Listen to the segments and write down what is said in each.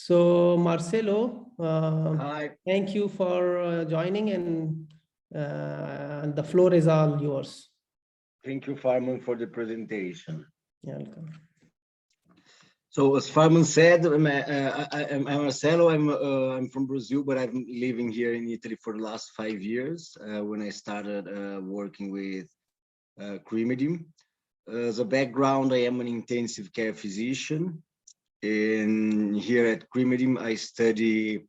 So Marcelo, Hi. thank you for joining, and the floor is all yours. Thank you, Farman, for the presentation. You're welcome. So, as Farman said, I'm Marcelo. I'm from Brazil, but I'm living here in Italy for the last 5 years. When I started working with Cremidim. As a background, I am an intensive care physician. And here at Cremidim, I study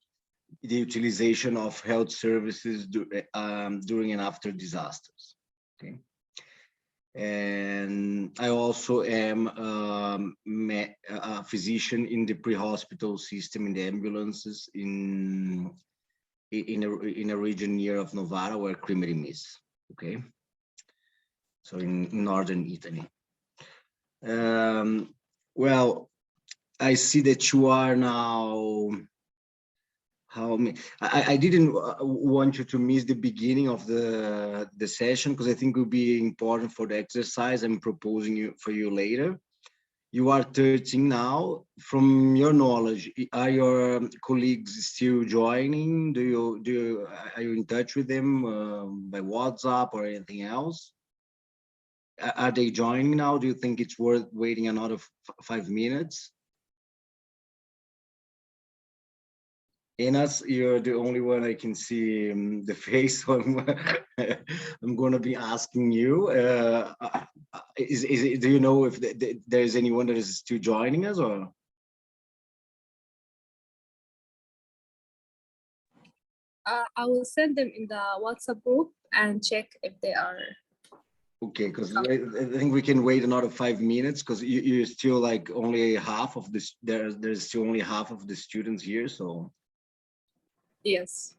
the utilization of health services during and after disasters. Okay. And I also am a physician in the pre-hospital system, in the ambulances in a region near of Novara where Cremidim is. Okay, so in northern Italy. Well, I see that you are now. I didn't want you to miss the beginning of the session because I think it will be important for the exercise I'm proposing for you later. You are 13 now. From your knowledge, are your colleagues still joining? Are you in touch with them by WhatsApp or anything else? Are they joining now? Do you think it's worth waiting another 5 minutes? Enas, you're the only one I can see the face, so I'm going to be asking you. Do you know if there is anyone that is still joining us, or? I will send them in the WhatsApp group and check if they are. Okay, because I think we can wait another 5 minutes because you're still like only half of this. There's still only half of the students here, so. Yes.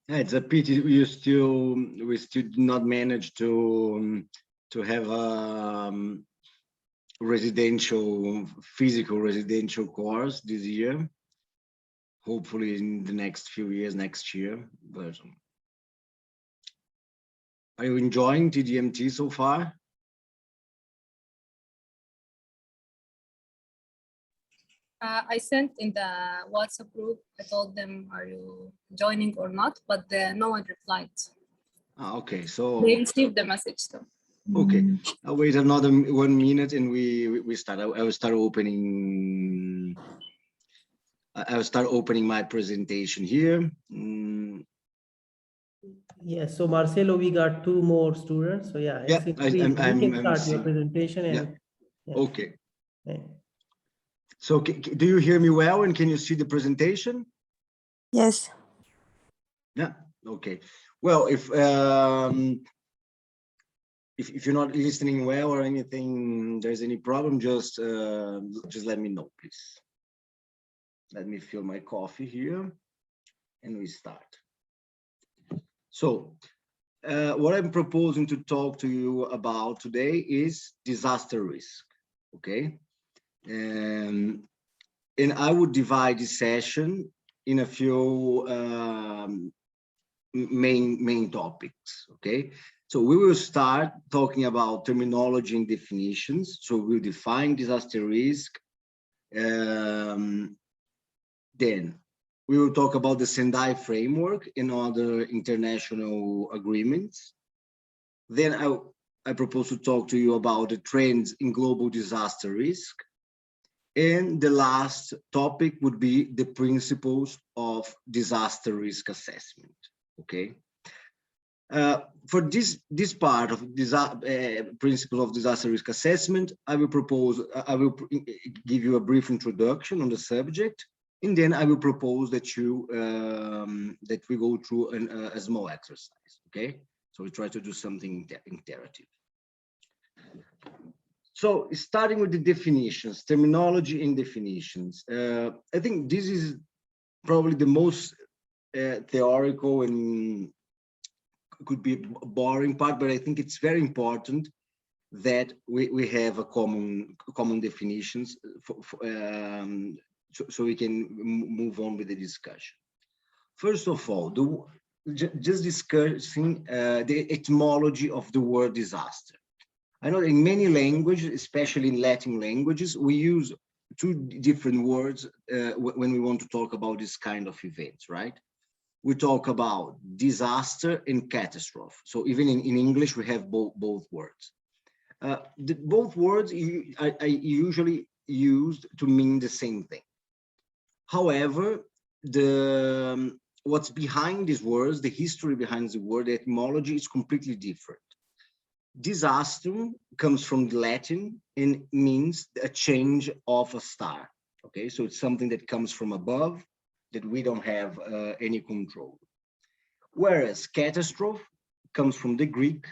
Yeah, it's a pity we still did not manage to have a physical residential course this year. Hopefully in the next few years, next year. But are you enjoying TDMT so far? I sent in the WhatsApp group. I told them, "Are you joining or not?" But no one replied. Okay, so They received the message though. okay, I'll wait another 1 minute and we start. I will start opening. I'll start opening my presentation here. Yes, so Marcelo, we got 2 more students. So yeah, Yeah, we can start your seeing. presentation. And yeah. Okay. Yeah. So do you hear me well, and can you see the presentation? Yes. Yeah. Okay. Well, if you're not listening well or anything, there's any problem, just let me know, please. Let me fill my coffee here, and we start. So, what I'm proposing to talk to you about today is disaster risk. Okay. And I would divide this session in a few main topics. Okay, so we will start talking about terminology and definitions. So we'll define disaster risk. Then we will talk about the Sendai framework and other international agreements. Then I propose to talk to you about the trends in global disaster risk. And the last topic would be the principles of disaster risk assessment. Okay. For this part of principles of disaster risk assessment, I will give you a brief introduction on the subject, and then I will propose that we go through a small exercise. Okay. So we try to do something interactive. So starting with the definitions, terminology and definitions. I think this is probably the most theoretical and could be a boring part, but I think it's very important that we have a common definitions so we can move on with the discussion. First of all, just discussing the etymology of the word disaster. I know in many languages, especially in Latin languages, we use two different words when we want to talk about this kind of events, right? We talk about disaster and catastrophe. So even in English, we have both words. Both words are usually used to mean the same thing. However, what's behind these words, the history behind the word, the etymology is completely different. Disaster comes from the Latin and means a change of a star. Okay, so it's something that comes from above that we don't have any control. Whereas catastrophe comes from the Greek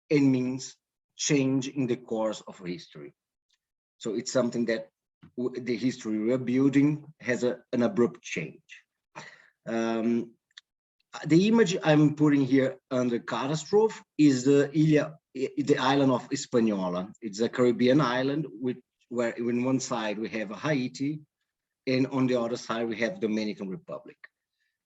and means change in the course of history. So it's something that the history we're building has an abrupt change. The image I'm putting here under catastrophe is the island of Hispaniola. It's a Caribbean island where on one side we have Haiti, and on the other side we have Dominican Republic.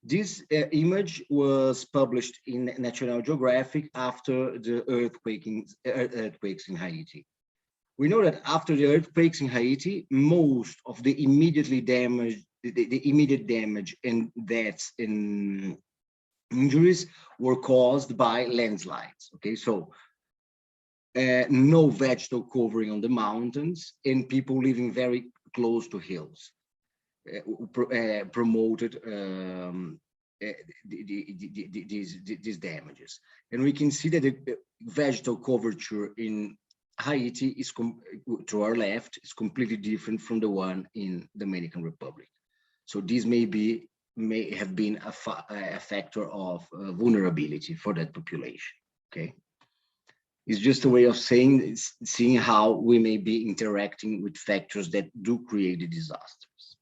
This image was published in National Geographic after the earthquakes in Haiti. We know that after the earthquakes in Haiti, most of the immediate damage and deaths and injuries were caused by landslides. Okay, so no vegetal covering on the mountains and people living very close to hills promoted these damages. And we can see that the vegetal coverture in Haiti is, to our left, is completely different from the one in the Dominican Republic. So this may have been a factor of vulnerability for that population. Okay, it's just a way of seeing how we may be interacting with factors that do create the disasters.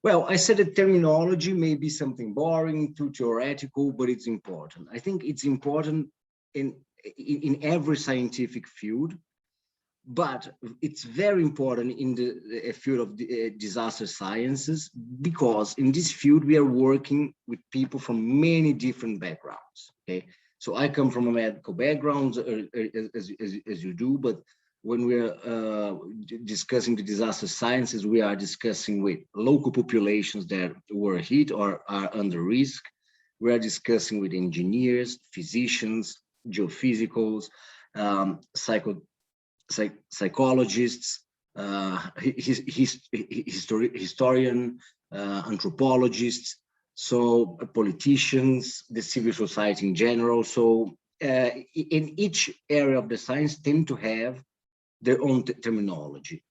Well, I said that terminology may be something boring, too theoretical, but it's important. I think it's important in every scientific field, but it's very important in the field of disaster sciences, because in this field we are working with people from many different backgrounds. Okay, so I come from a medical background, as you do, but when we're discussing the disaster sciences, we are discussing with local populations that were hit or are under risk. We are discussing with engineers, physicians, geophysicals, psychologists, historian, anthropologists, so politicians, the civil society in general. So in each area of the science tend to have their own terminology,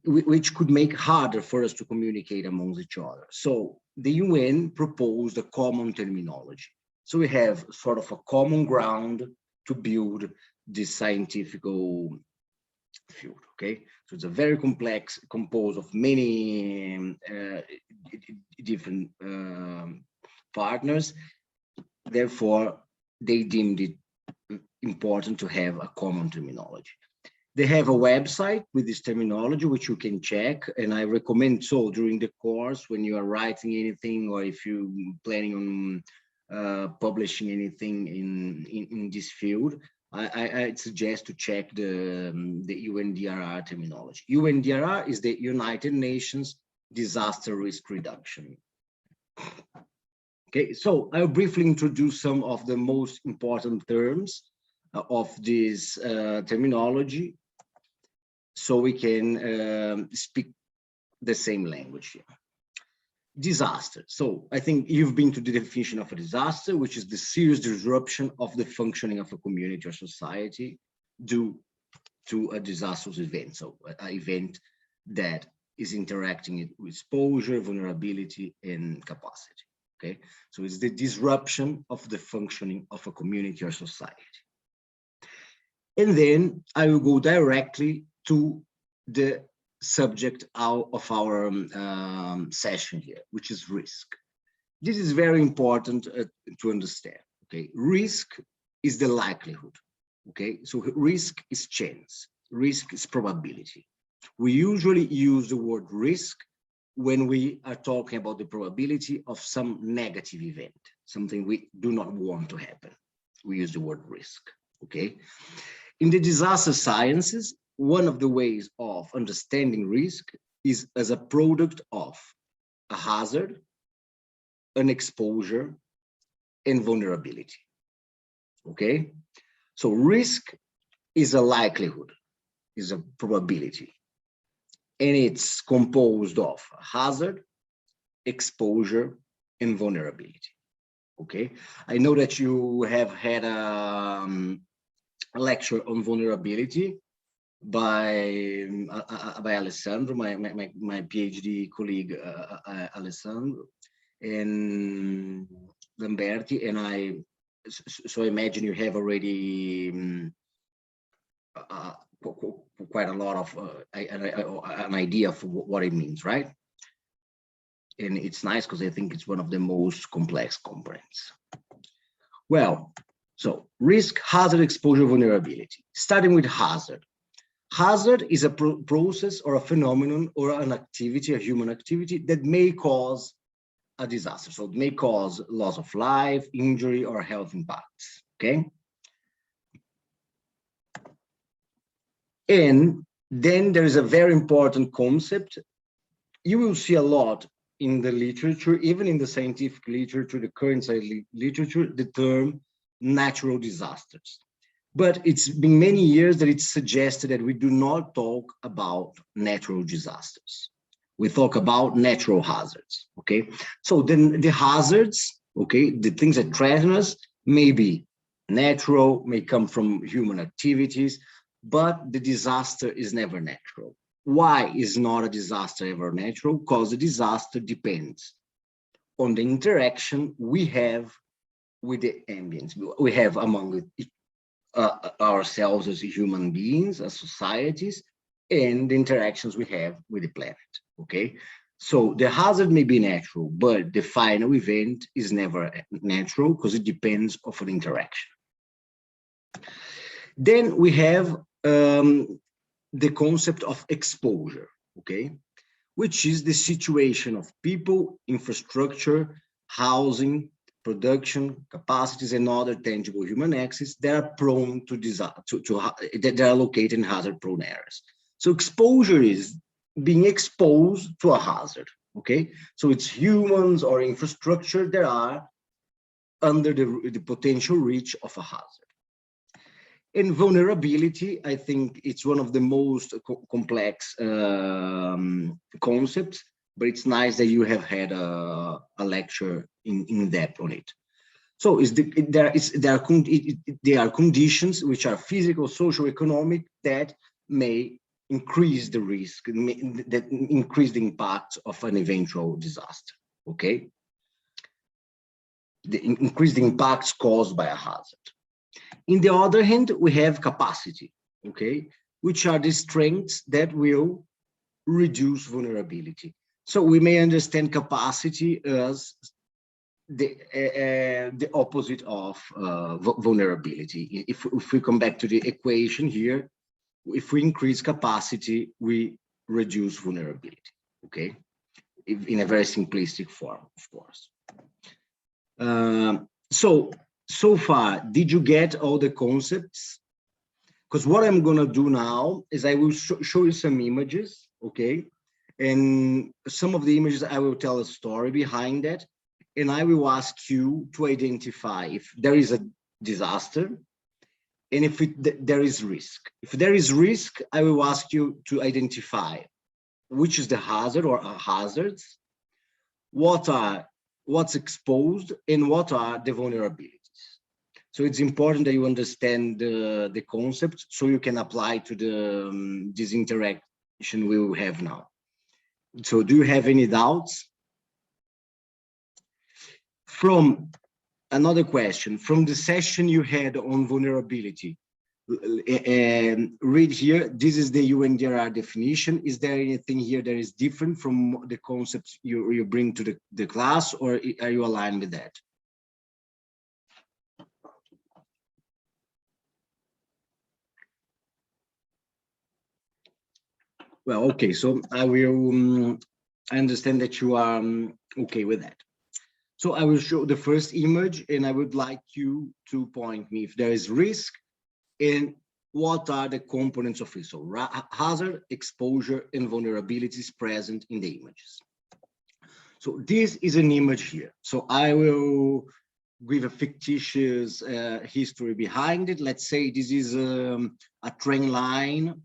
which could make it harder for us to communicate amongst each other. So the UN proposed a common terminology. So we have sort of a common ground to build this scientific field, okay? So it's a very complex, composed of many different partners. Therefore, they deemed it important to have a common terminology. They have a website with this terminology, which you can check. And I recommend, so during the course, when you are writing anything, or if you're planning on publishing anything in this field, I suggest to check the UNDRR terminology. UNDRR is the United Nations Disaster Risk Reduction. Okay, so I'll briefly introduce some of the most important terms of this terminology, so we can speak the same language here. Disaster. So I think you've been to the definition of a disaster, which is the serious disruption of the functioning of a community or society due to a disastrous event. So an event that is interacting with exposure, vulnerability, and capacity. Okay, so it's the disruption of the functioning of a community or society. And then I will go directly to the subject of our session here, which is risk. This is very important to understand. Okay, risk is the likelihood. Okay, so risk is chance, risk is probability. We usually use the word risk when we are talking about the probability of some negative event, something we do not want to happen. We use the word risk. Okay, in the disaster sciences, one of the ways of understanding risk is as a product of a hazard, an exposure, and vulnerability. Okay, so risk is a likelihood, is a probability, and it's composed of hazard, exposure, and vulnerability. Okay, I know that you have had a lecture on vulnerability by Alessandro, my PhD colleague Alessandro and Lamberti, and so I imagine you have already quite a lot of an idea of what it means, right? And it's nice because I think it's one of the most complex components. Well, so risk, hazard, exposure, vulnerability. Starting with hazard. Hazard is a process or a phenomenon or an activity, a human activity that may cause a disaster. So it may cause loss of life, injury, or health impacts, okay? And then there is a very important concept. You will see a lot in the literature, even in the scientific literature, the current literature, the term natural disasters. But it's been many years that it's suggested that we do not talk about natural disasters. We talk about natural hazards, okay? So then the hazards, okay, the things that threaten us may be natural, may come from human activities, but the disaster is never natural. Why is not a disaster ever natural? Because the disaster depends on the interaction we have with the ambient. We have among ourselves as human beings, as societies, and the interactions we have with the planet, okay? So the hazard may be natural, but the final event is never natural because it depends on an interaction. Then we have the concept of exposure, okay? Which is the situation of people, infrastructure, housing, production, capacities, and other tangible human access that are prone to disaster, that are located in hazard-prone areas. So exposure is being exposed to a hazard, okay? So it's humans or infrastructure that are under the potential reach of a hazard. In vulnerability, I think it's one of the most complex concepts, but it's nice that you have had a lecture in depth on it. So there are conditions which are physical, social, economic that may increase the risk, that increase the impact of an eventual disaster, okay? Increase the impacts caused by a hazard. In the other hand, we have capacity, okay? Which are the strengths that will reduce vulnerability. So we may understand capacity as the opposite of vulnerability. If we come back to the equation here, if we increase capacity, we reduce vulnerability, okay? In a very simplistic form, of course. So far, did you get all the concepts? Because what I'm gonna do now is I will show you some images, okay? And some of the images, I will tell a story behind that. And I will ask you to identify if there is a disaster and if there is risk. If there is risk, I will ask you to identify which is the hazard or hazards, what's exposed, and what are the vulnerabilities. So it's important that you understand the concept so you can apply to this interaction we will have now. So do you have any doubts? From another question, from the session you had on vulnerability, read here. This is the UNDRR definition. Is there anything here that is different from the concepts you bring to the class, or are you aligned with that? Well, okay, so I will, I understand that you are okay with that. So I will show the first image, and I would like you to point me if there is risk and what are the components of risk. So hazard, exposure, and vulnerabilities present in the images. So this is an image here. So I will give a fictitious history behind it. Let's say this is a train line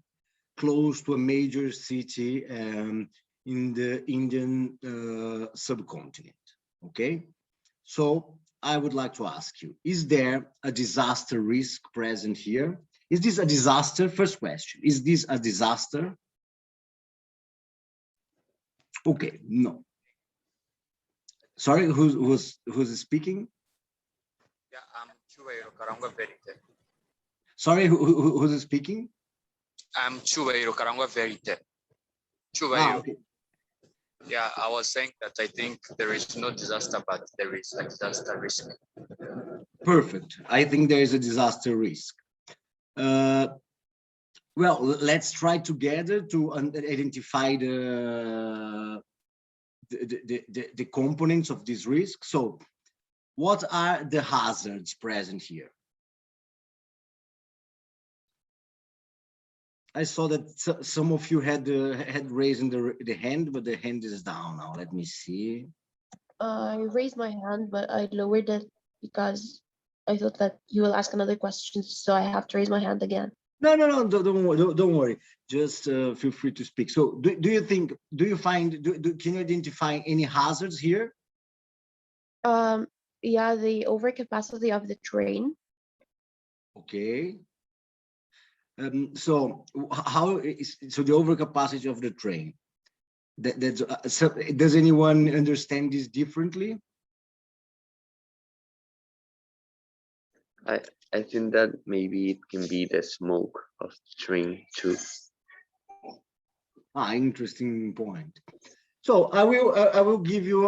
close to a major city in the Indian subcontinent. Okay, so I would like to ask you, is there a disaster risk present here? Is this a disaster? First question, is this a disaster? Okay, no. Sorry, who's speaking? Yeah, I'm Chuvairo Karangwa Verite. Sorry, who's speaking? I'm Chuvairo Karangwa Verite. Chuvairo. Ah, okay. Yeah, I was saying that I think there is no disaster, but there is a disaster risk. Perfect. I think there is a disaster risk. Well, let's try together to identify the components of this risk. So what are the hazards present here? I saw that some of you had raised the hand, but the hand is down now. Let me see. I raised my hand, but I lowered it because I thought that you will ask another question, so I have to raise my hand again. No, don't worry. Just feel free to speak. So do you think, can you identify any hazards here? Yeah, the overcapacity of the train. Okay. So the overcapacity of the train? So does anyone understand this differently? I think that maybe it can be the smoke of the train too. Ah, interesting point. So I will give you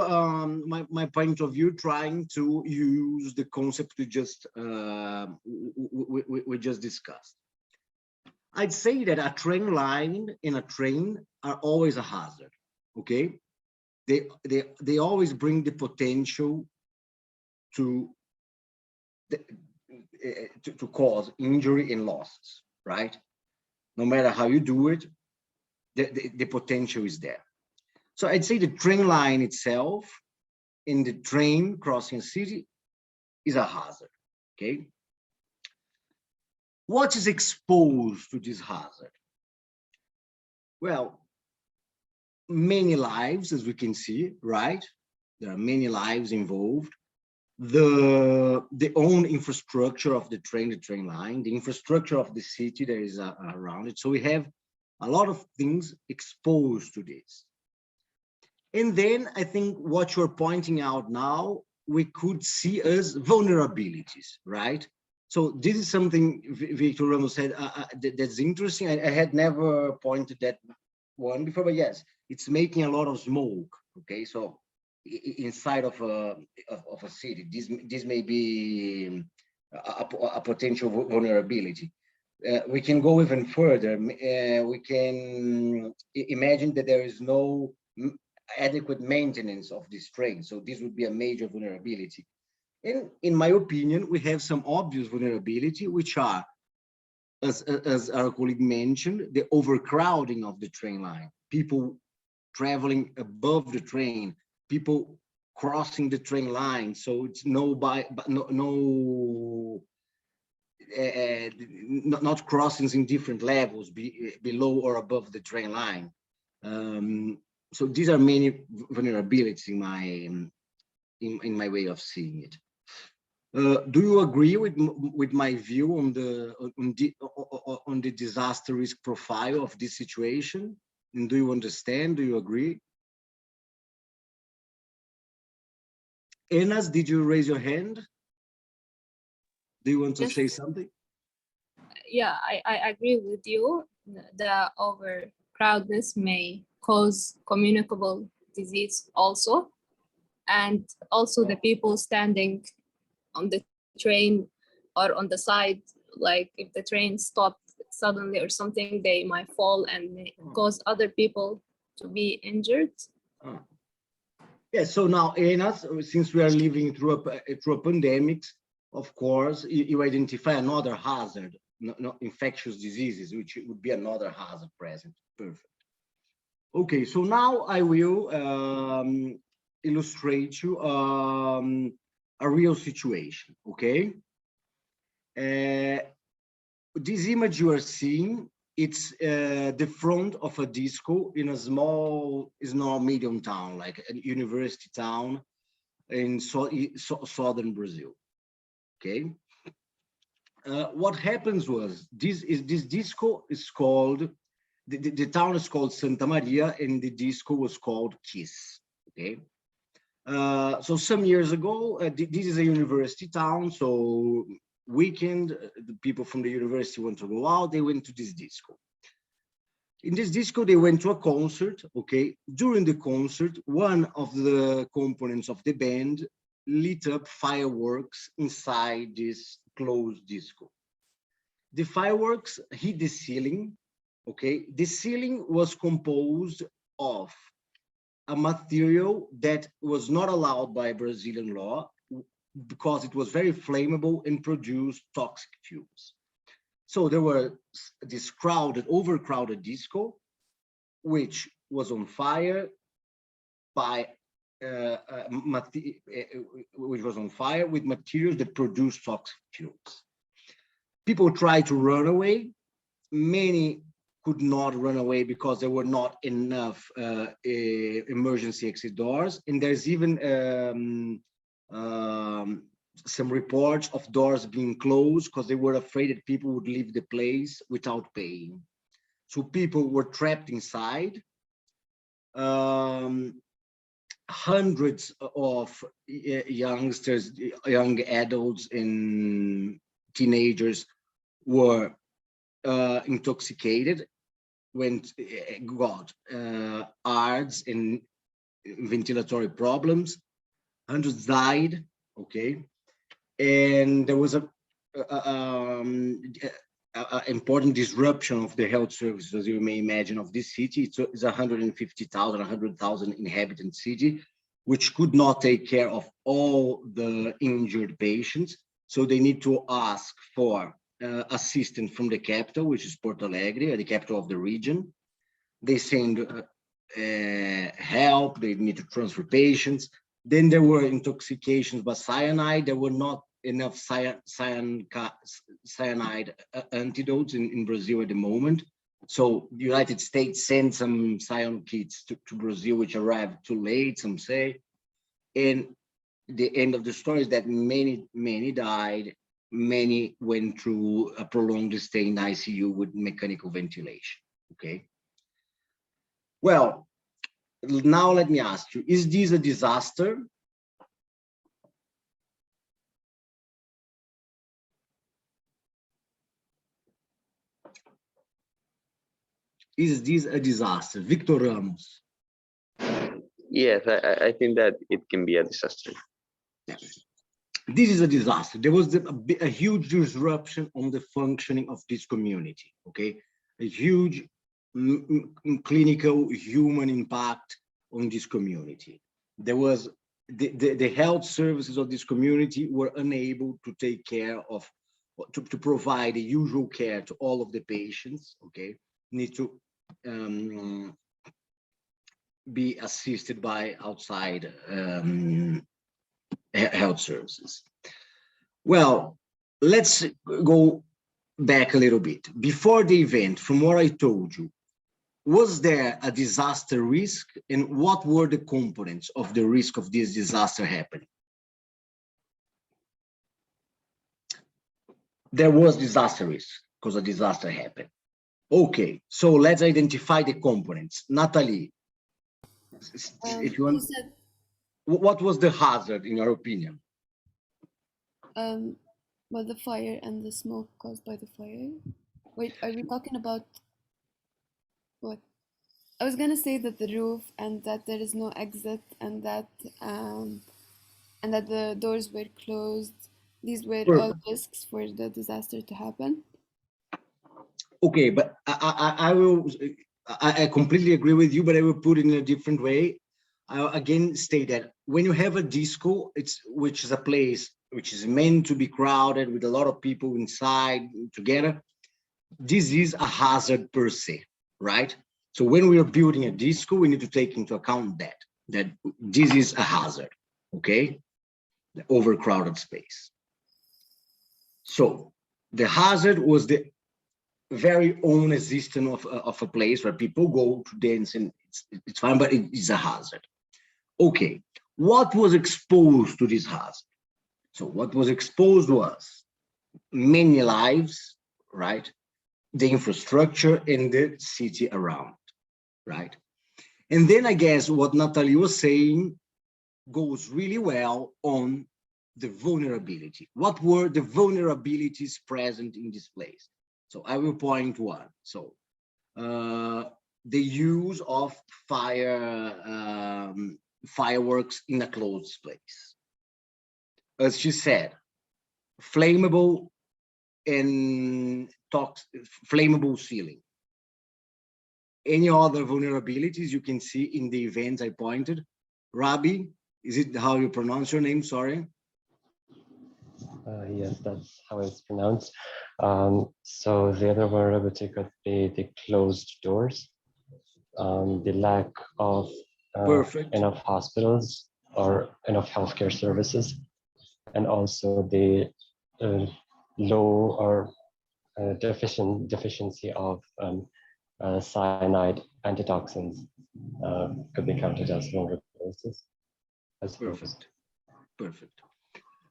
my point of view, trying to use the concept we just we just discussed. I'd say that a train line and a train are always a hazard. Okay, they always bring the potential to cause injury and losses, right? No matter how you do it, the potential is there. So I'd say the train line itself in the train crossing a city is a hazard, okay? What is exposed to this hazard? Well, many lives, as we can see, right? There are many lives involved. The own infrastructure of the train line, the infrastructure of the city that is around it. So we have a lot of things exposed to this. And then I think what you're pointing out now, we could see as vulnerabilities, right? So this is something Victor Ramos said that's interesting. I had never pointed that one before, but yes, it's making a lot of smoke. Okay, so inside of a city, this may be a potential vulnerability. We can go even further. We can imagine that there is no adequate maintenance of this train, so this would be a major vulnerability. And in my opinion, we have some obvious vulnerability, which are, as our colleague mentioned, the overcrowding of the train line, people traveling above the train, people crossing the train line, so it's not crossings in different levels, below or above the train line. So these are many vulnerabilities in my way of seeing it. Do you agree with my view on the disaster risk profile of this situation? And do you understand? Do you agree? Enas, did you raise your hand? Do you want to say something? yeah, I agree with you. The overcrowdedness may cause communicable disease also. And also the people standing on the train or on the side, like if the train stopped suddenly or something, they might fall and may cause other people to be injured. Yeah, so now, Enas, since we are living through a pandemic, of course, you identify another hazard, not infectious diseases, which would be another hazard present. Perfect. Okay, so now I will illustrate you a real situation, okay? This image you are seeing, it's the front of a disco in a small medium town, like a university town in southern Brazil. Okay. What happens was this disco is called the town is called Santa Maria, and the disco was called Kiss. Okay. So some years ago, this is a university town, so weekend, the people from the university want to go out, they went to this disco. In this disco, they went to a concert, okay? During the concert, one of the components of the band lit up fireworks inside this closed disco. The fireworks hit the ceiling, okay? The ceiling was composed of a material that was not allowed by Brazilian law because it was very flammable and produced toxic fumes. So there were this overcrowded disco, which was on fire by with materials that produced toxic fumes. People tried to run away. Many could not run away because there were not enough emergency exit doors. And there's even some reports of doors being closed because they were afraid that people would leave the place without paying. So people were trapped inside. Hundreds of youngsters, young adults and teenagers were intoxicated, got ARDS and ventilatory problems. Hundreds died, okay? And there was a important disruption of the health services, as you may imagine, of this city. It's 150,000, 100,000 inhabitant city, which could not take care of all the injured patients. So they need to ask for assistance from the capital, which is Porto Alegre, the capital of the region. They send help, they need to transfer patients. Then there were intoxications by cyanide. There were not enough cyanide antidotes in Brazil at the moment. So the United States sent some cyan kits to Brazil, which arrived too late, some say. And the end of the story is that many died. Many went through a prolonged stay in ICU with mechanical ventilation, okay? Well, now let me ask you, is this a disaster? Is this a disaster? Victor Ramos. Yes, I think that it can be a disaster. This is a disaster. There was a huge disruption on the functioning of this community, okay? A huge clinical human impact on this community. There was the health services of this community were unable to take care of, to provide the usual care to all of the patients, okay? Need to be assisted by outside health services. Well, let's go back a little bit. Before the event, from what I told you, was there a disaster risk, and what were the components of the risk of this disaster happening? There was disaster risk because a disaster happened. Okay, so let's identify the components. Natalie, if you want, what was the hazard in your opinion? Well, the fire and the smoke caused by the fire. Wait, are we talking about what? I was gonna say that the roof and that there is no exit and that the doors were closed. These were all risks for the disaster to happen. Okay, but I completely agree with you, but I will put it in a different way. I again state that when you have a disco, which is a place which is meant to be crowded with a lot of people inside together, this is a hazard per se, right? So when we are building a disco, we need to take into account that this is a hazard, okay? The overcrowded space. So the hazard was the very own existence of a place where people go to dance, and it's fine, but it is a hazard. Okay, what was exposed to this hazard? So what was exposed was many lives, right? The infrastructure in the city around, right? And then I guess what Natalie was saying goes really well on the vulnerability. What were the vulnerabilities present in this place? So I will point one. So the use of fireworks in a closed place. As she said, flammable and flammable ceiling. Any other vulnerabilities you can see in the events I pointed? Rabi, is it how you pronounce your name? Sorry. Yes, that's how it's pronounced. So the other vulnerability could be the closed doors, the lack of enough hospitals or enough healthcare services, and also the low or deficiency of cyanide antitoxins could be counted as vulnerabilities. Perfect.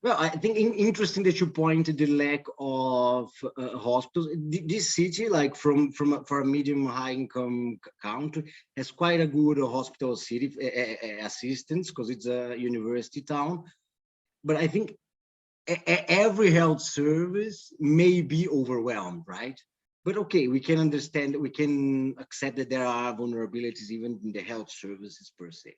Well, I think interesting that you pointed the lack of hospitals. This city, like for a medium high income country, has quite a good hospital city assistance because it's a university town. But I think every health service may be overwhelmed, right? But okay, we can understand, we can accept that there are vulnerabilities even in the health services per se.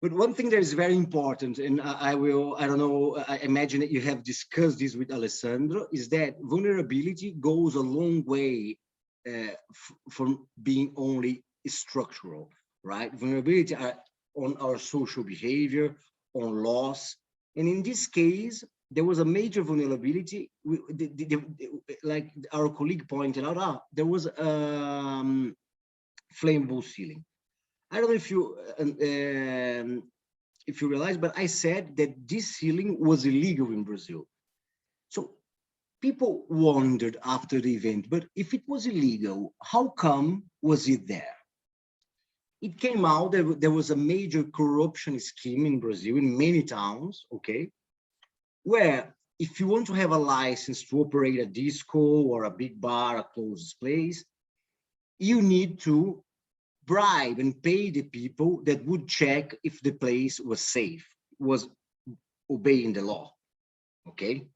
But one thing that is very important, and I don't know, I imagine that you have discussed this with Alessandro, is that vulnerability goes a long way from being only structural, right? Vulnerability are on our social behavior, on loss. And in this case, there was a major vulnerability, like our colleague pointed out, there was flammable ceiling. I don't know if you realize, but I said that this ceiling was illegal in Brazil. So people wondered after the event, but if it was illegal, how come was it there? It came out that there was a major corruption scheme in Brazil in many towns, okay, where if you want to have a license to operate a disco or a big bar, a closed place, you need to bribe and pay the people that would check if the place was safe, was obeying the law, okay?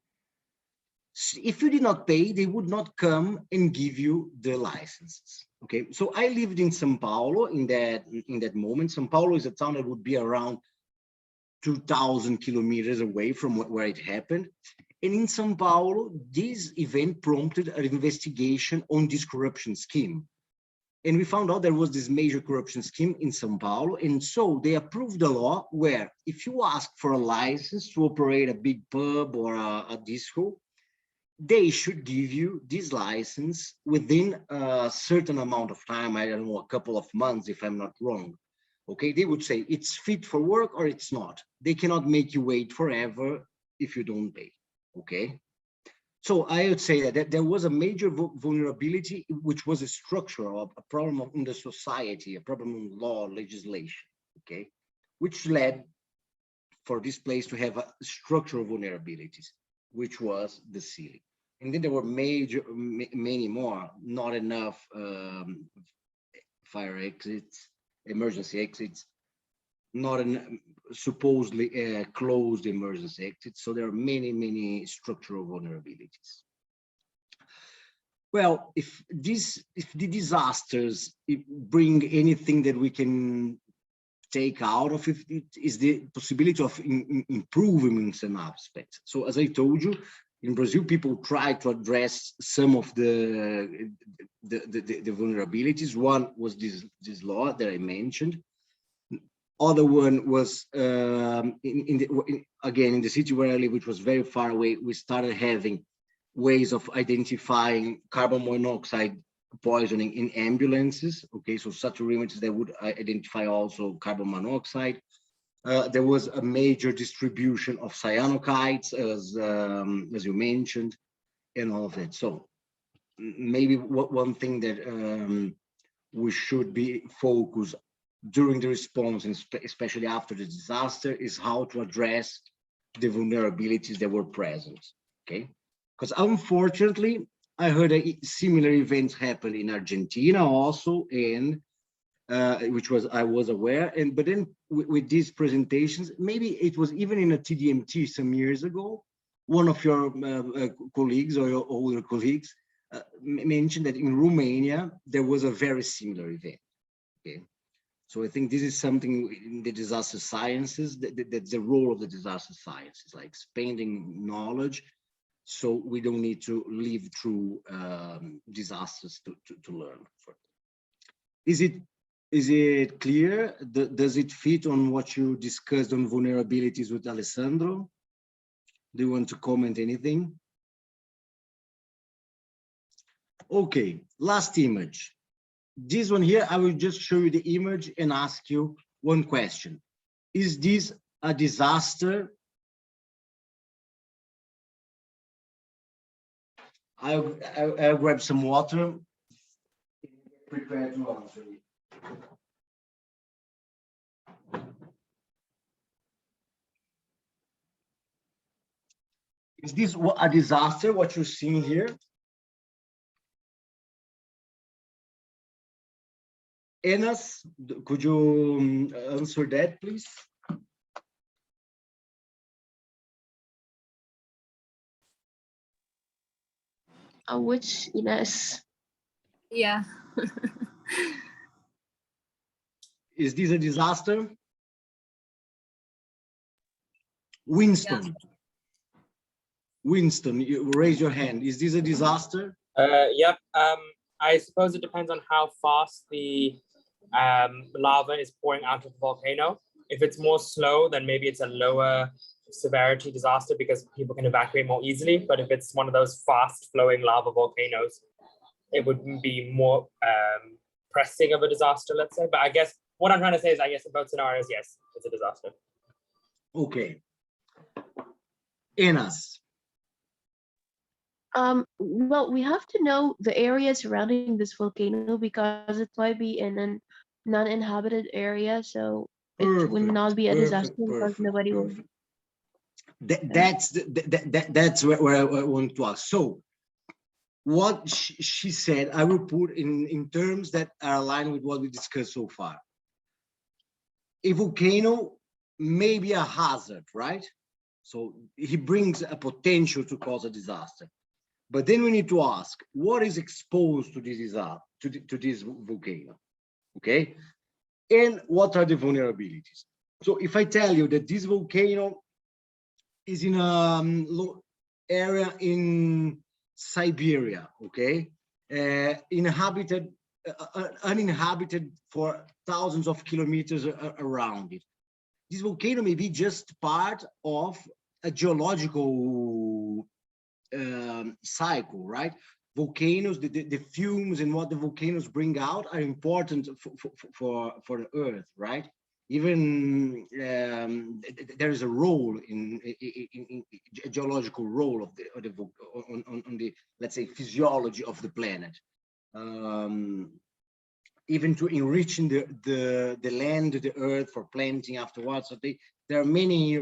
So if you did not pay, they would not come and give you the licenses, okay? So I lived in São Paulo in that moment. São Paulo is a town that would be around 2,000 kilometers away from where it happened. And in São Paulo, this event prompted an investigation on this corruption scheme. And we found out there was this major corruption scheme in São Paulo. And so they approved a law where if you ask for a license to operate a big pub or a disco, they should give you this license within a certain amount of time. I don't know, a couple of months, if I'm not wrong. Okay, they would say it's fit for work or it's not. They cannot make you wait forever if you don't pay, okay? So I would say that there was a major vulnerability, which was a structural, a problem in the society, a problem in law, legislation, okay, which led for this place to have a structural vulnerabilities, which was the ceiling. And then there were many more, not enough fire exits, emergency exits, not supposedly closed emergency exits. So there are many structural vulnerabilities. Well, if the disasters bring anything that we can take out of it, it is the possibility of improving in some aspects. So as I told you, in Brazil, people try to address some of the vulnerabilities. One was this law that I mentioned. Other one was again in the city where I live, which was very far away. We started having ways of identifying carbon monoxide poisoning in ambulances. Okay, so saturimeters that would identify also carbon monoxide. There was a major distribution of cyanokites, as you mentioned, and all of that. So maybe one thing that we should be focused during the response, and especially after the disaster, is how to address the vulnerabilities that were present. Okay, because unfortunately, I heard similar events happen in Argentina also, and which was I was aware. And but then with these presentations, maybe it was even in a TDMT some years ago, one of your colleagues or your older colleagues mentioned that in Romania there was a very similar event. Okay, so I think this is something in the disaster sciences that's the role of the disaster sciences, like expanding knowledge, so we don't need to live through disasters to learn. Is it clear? Does it fit on what you discussed on vulnerabilities with Alessandro? Do you want to comment anything? Okay, last image. This one here, I will just show you the image and ask you one question. Is this a disaster? I'll grab some water. Prepare to answer it. Is this a disaster, what you're seeing here? Enas, could you answer that, please? Which Ines? Yeah. Is this a disaster? Winston. Yeah. Winston, you raise your hand. Is this a disaster? Yep. I suppose it depends on how fast the lava is pouring out of the volcano. If it's more slow, then maybe it's a lower severity disaster because people can evacuate more easily. But if it's one of those fast flowing lava volcanoes, it would be more pressing of a disaster, let's say. But I guess what I'm trying to say is, I guess in both scenarios, yes, it's a disaster. Okay. Enas. Well, we have to know the area surrounding this volcano because it might be in a non-inhabited area, so it would not be a disaster because nobody will. That's where I want to ask. So, what she said, I will put in terms that are aligned with what we discussed so far. A volcano may be a hazard, right? So he brings a potential to cause a disaster. But then we need to ask, what is exposed to this disaster, to this volcano? Okay, and what are the vulnerabilities? So if I tell you that this volcano is in a area in Siberia, okay, uninhabited for thousands of kilometers around it, this volcano may be just part of a geological cycle, right? Volcanoes, the fumes and what the volcanoes bring out are important for the Earth, right? Even there is a role in a geological role of on the, let's say, physiology of the planet. Even to enriching the land, the earth for planting afterwards. So there are many,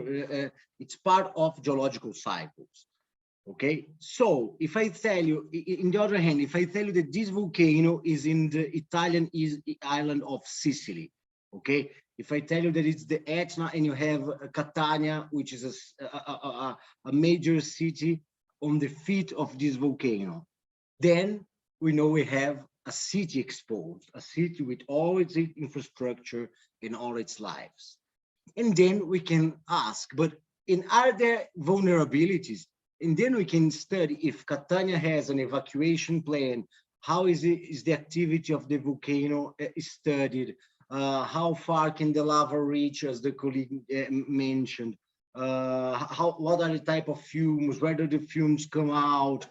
it's part of geological cycles. Okay, so if I tell you, in the other hand, if I tell you that this volcano is in the Italian island of Sicily, okay, if I tell you that it's the Etna and you have Catania, which is a major city on the feet of this volcano, then we know we have a city exposed, a city with all its infrastructure and all its lives. And then we can ask, but are there vulnerabilities? And then we can study if Catania has an evacuation plan, how is the activity of the volcano studied? How far can the lava reach, as the colleague mentioned? What are the type of fumes? Where do the fumes come out?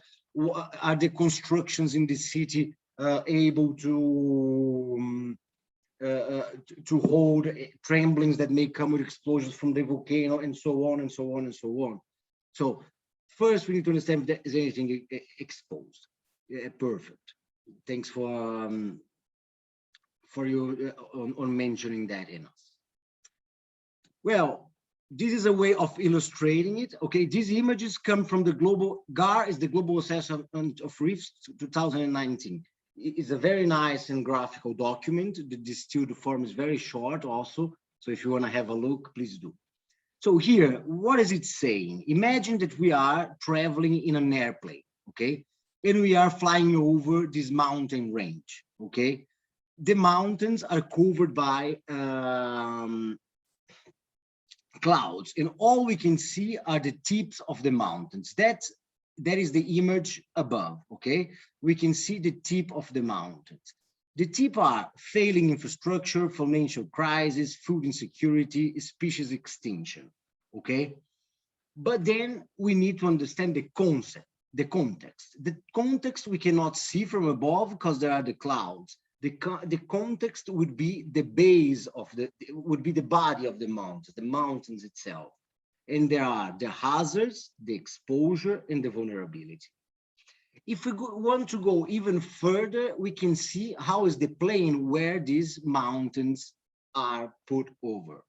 Are the constructions in the city able to hold tremblings that may come with explosions from the volcano, and so on and so on and so on. So first we need to understand if there is anything exposed. Perfect. Thanks for you on mentioning that, Enos. Well, this is a way of illustrating it. Okay, these images come from the GAR is the Global Assessment of Reefs 2019. It's a very nice and graphical document. The distilled form is very short also. So if you want to have a look, please do. So here, what is it saying? Imagine that we are traveling in an airplane, okay? And we are flying over this mountain range, okay? The mountains are covered by clouds, and all we can see are the tips of the mountains. That is the image above, okay? We can see the tip of the mountains. The tip are failing infrastructure, financial crisis, food insecurity, species extinction, okay? But then we need to understand the concept, the context. The context we cannot see from above because there are the clouds. The context would be the base of would be the body of the mountains itself. And there are the hazards, the exposure, and the vulnerability. If we want to go even further, we can see how is the plane where these mountains are put over.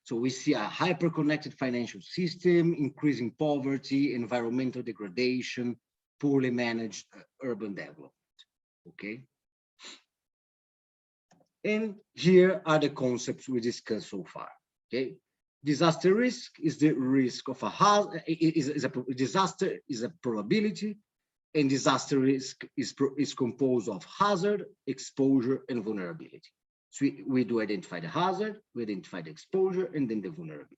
So we see a hyper-connected financial system, increasing poverty, environmental degradation, poorly managed urban development, okay? And here are the concepts we discussed so far, okay? Disaster risk is the risk of a hazard, disaster is a probability, and disaster risk is composed of hazard, exposure, and vulnerability. So we do identify the hazard, we identify the exposure, and then the vulnerability.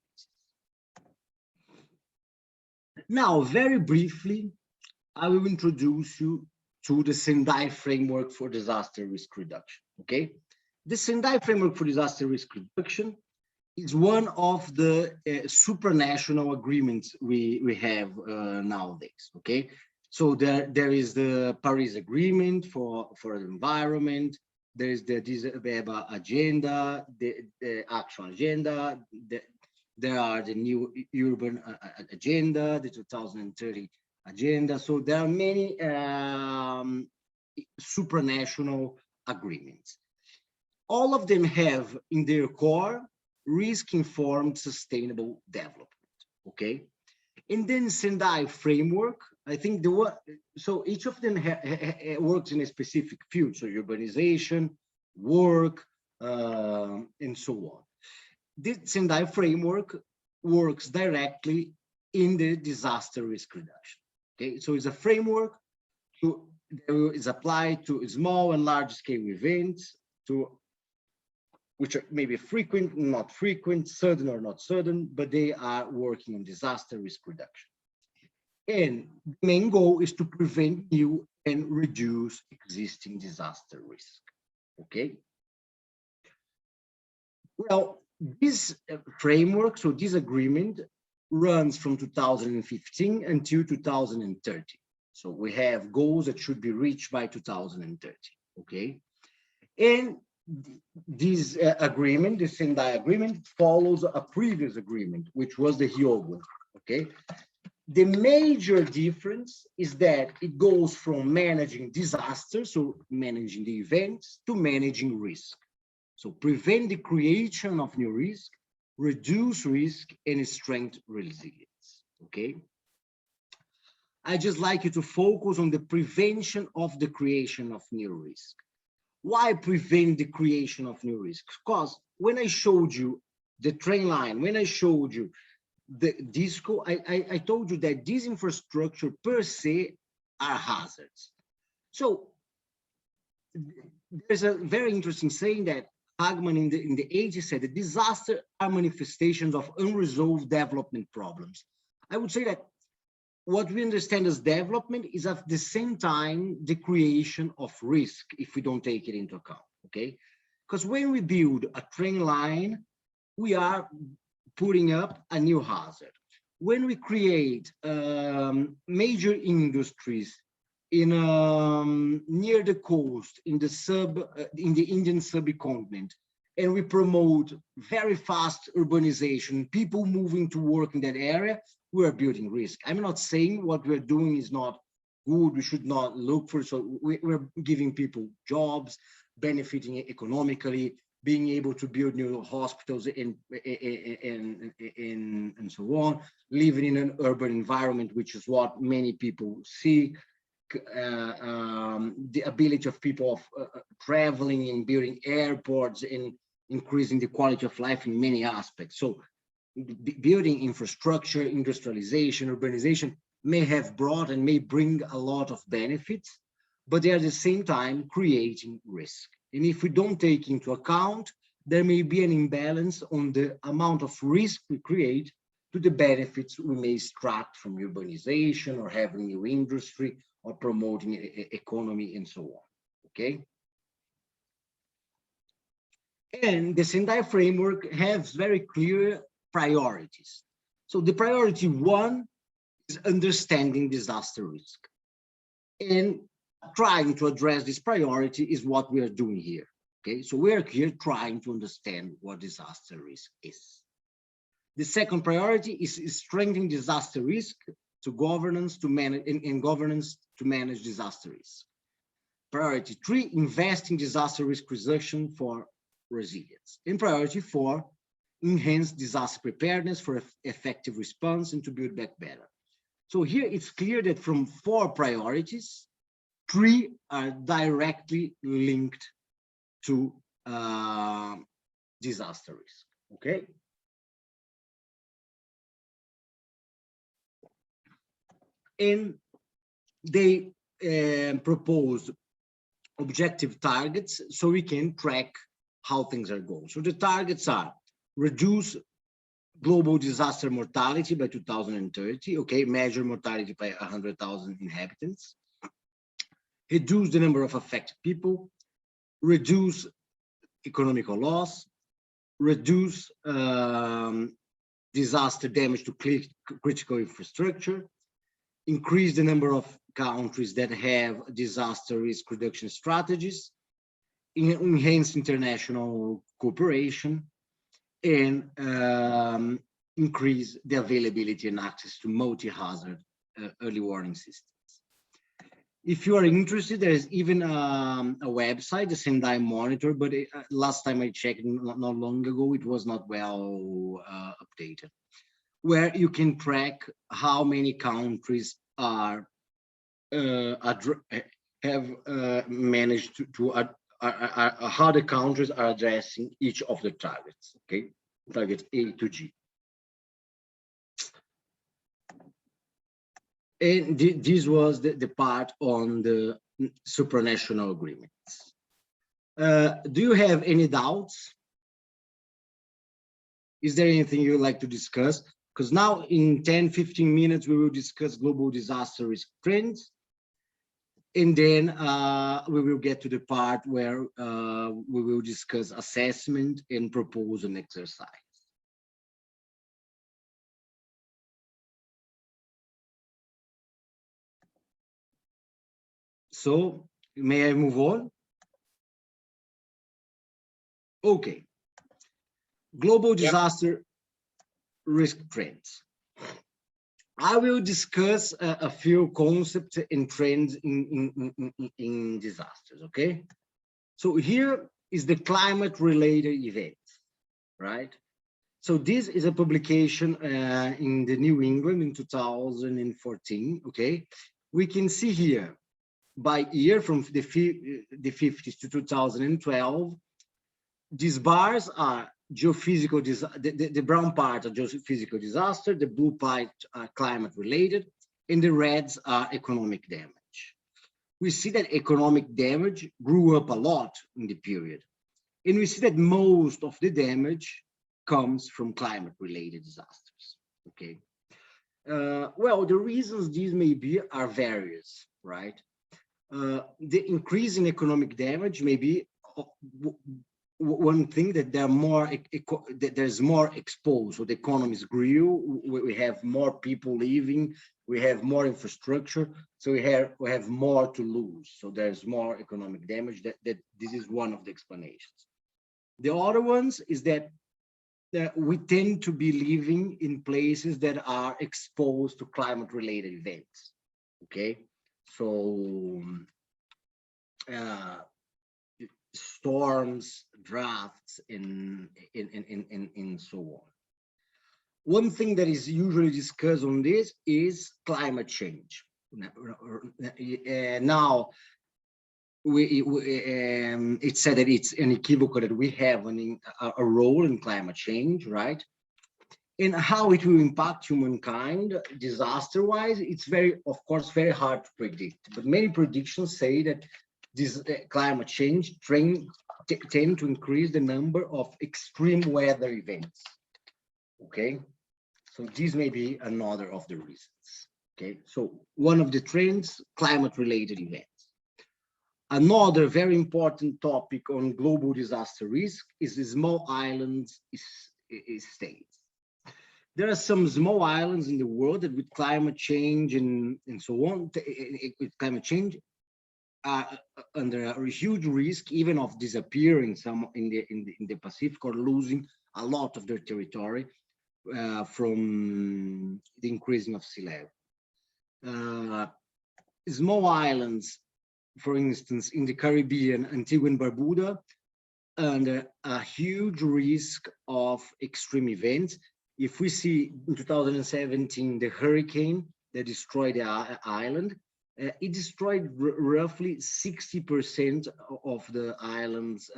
Now, very briefly, I will introduce you to the Sendai framework for disaster risk reduction, okay? The Sendai framework for disaster risk reduction is one of the supranational agreements we have nowadays, okay? So there is the Paris Agreement for the environment, there is the Addis Ababa Agenda, the Action Agenda, there are the new Urban Agenda, the 2030 Agenda. So there are many supranational agreements. All of them have in their core risk-informed sustainable development, okay? And then Sendai framework, I think so each of them works in a specific field, so urbanization, work, and so on. This Sendai framework works directly in the disaster risk reduction, okay? So it's a framework that is applied to small and large scale events, which are maybe frequent, not frequent, certain or not certain, but they are working on disaster risk reduction. And the main goal is to prevent new and reduce existing disaster risk, okay? Well, this framework, so this agreement runs from 2015 until 2030. So we have goals that should be reached by 2030, okay? And this agreement, the Sendai agreement, follows a previous agreement, which was the Hyogo, okay? The major difference is that it goes from managing disasters, so managing the events, to managing risk. So prevent the creation of new risk, reduce risk, and strengthen resilience, okay? I just like you to focus on the prevention of the creation of new risk. Why prevent the creation of new risks? Because when I showed you the train line, when I showed you the disco, I told you that this infrastructure per se are hazards. So there's a very interesting saying that Hagman in the 80s said that disaster are manifestations of unresolved development problems. I would say that what we understand as development is at the same time the creation of risk if we don't take it into account, okay? Because when we build a train line, we are putting up a new hazard. When we create major industries in near the coast, in the Indian subcontinent, and we promote very fast urbanization, people moving to work in that area, we are building risk. I'm not saying what we're doing is not good, we should not look for, so we're giving people jobs, benefiting economically, being able to build new hospitals and so on, living in an urban environment, which is what many people see, the ability of people of traveling and building airports and increasing the quality of life in many aspects. So building infrastructure, industrialization, urbanization may have brought and may bring a lot of benefits, but they are at the same time creating risk. And if we don't take into account, there may be an imbalance on the amount of risk we create to the benefits we may extract from urbanization or having new industry or promoting economy and so on, okay? And the Sendai framework has very clear priorities. So the priority 1 is understanding disaster risk. And trying to address this priority is what we are doing here, okay? So we are here trying to understand what disaster risk is. The second priority is strengthening disaster risk to governance to manage governance to manage disaster risk. Priority 3, invest in disaster risk reduction for resilience. And priority 4, enhance disaster preparedness for effective response and to build back better. So here it's clear that from 4 priorities, 3 are directly linked to disaster risk, okay? And they propose objective targets so we can track how things are going. So the targets are reduce global disaster mortality by 2030, okay, measure mortality by 100,000 inhabitants, reduce the number of affected people, reduce economical loss, reduce disaster damage to critical infrastructure, increase the number of countries that have disaster risk reduction strategies, enhance international cooperation, and increase the availability and access to multi-hazard early warning systems. If you are interested, there is even a website, the Sendai Monitor, but last time I checked, not long ago, it was not well updated, where you can track how many countries are managed to how the countries are addressing each of the targets, okay? Target A to G. And this was the part on the supranational agreements. Do you have any doubts? Is there anything you would like to discuss? Because now in 10-15 minutes, we will discuss global disaster risk trends. And then we will get to the part where we will discuss assessment and propose an exercise. So may I move on? Okay. Global disaster risk trends. I will discuss a few concepts and trends in disasters, okay? So here is the climate-related events, right? So this is a publication in the New England in 2014, okay? We can see here by year from the 50s to 2012, these bars are geophysical disaster, the brown part are geophysical disaster, the blue part are climate related, and the reds are economic damage. we see that economic damage grew up a lot in the period. And we see that most of the damage comes from climate-related disasters, okay? Well, the reasons these may be are various, right? The increase in economic damage may be one thing, that there's more exposed, so the economies grew, we have more people living, we have more infrastructure, so we have more to lose, so there's more economic damage. That this is one of the explanations. The other ones is that we tend to be living in places that are exposed to climate-related events, okay? So storms, droughts, and so on. One thing that is usually discussed on this is climate change. Now, it's said that it's unequivocal that we have a role in climate change, right? And how it will impact humankind disaster-wise, it's of course, very hard to predict. But many predictions say that this climate change tend to increase the number of extreme weather events. Okay, so this may be another of the reasons. Okay, so one of the trends, climate-related events. Another very important topic on global disaster risk is the small islands states. There are some small islands in the world that with climate change and so on, with climate change, are under a huge risk even of disappearing some in the Pacific, or losing a lot of their territory from the increasing of sea level. Small islands, for instance, in the Caribbean, Antigua and Barbuda, under a huge risk of extreme events. If we see in 2017, the hurricane that destroyed the island, it destroyed roughly 60% of the islands,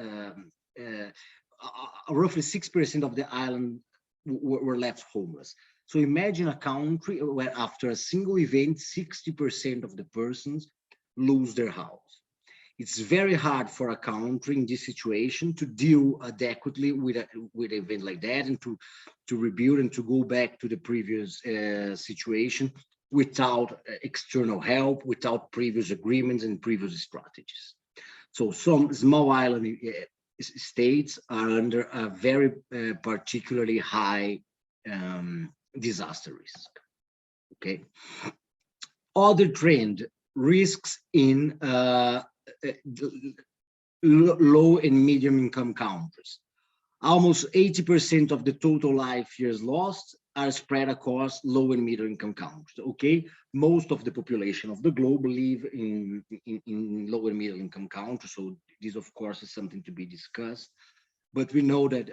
roughly 6% of the island were left homeless. So imagine a country where after a single event, 60% of the persons lose their house. It's very hard for a country in this situation to deal adequately with an event like that, and to rebuild and to go back to the previous situation without external help, without previous agreements and previous strategies. So some small island states are under a very particularly high disaster risk. Okay. Other trend, risks in low and medium income countries. Almost 80% of the total life years lost are spread across low and middle income countries. Okay, most of the population of the globe live in low and middle income countries, so this of course is something to be discussed. But we know that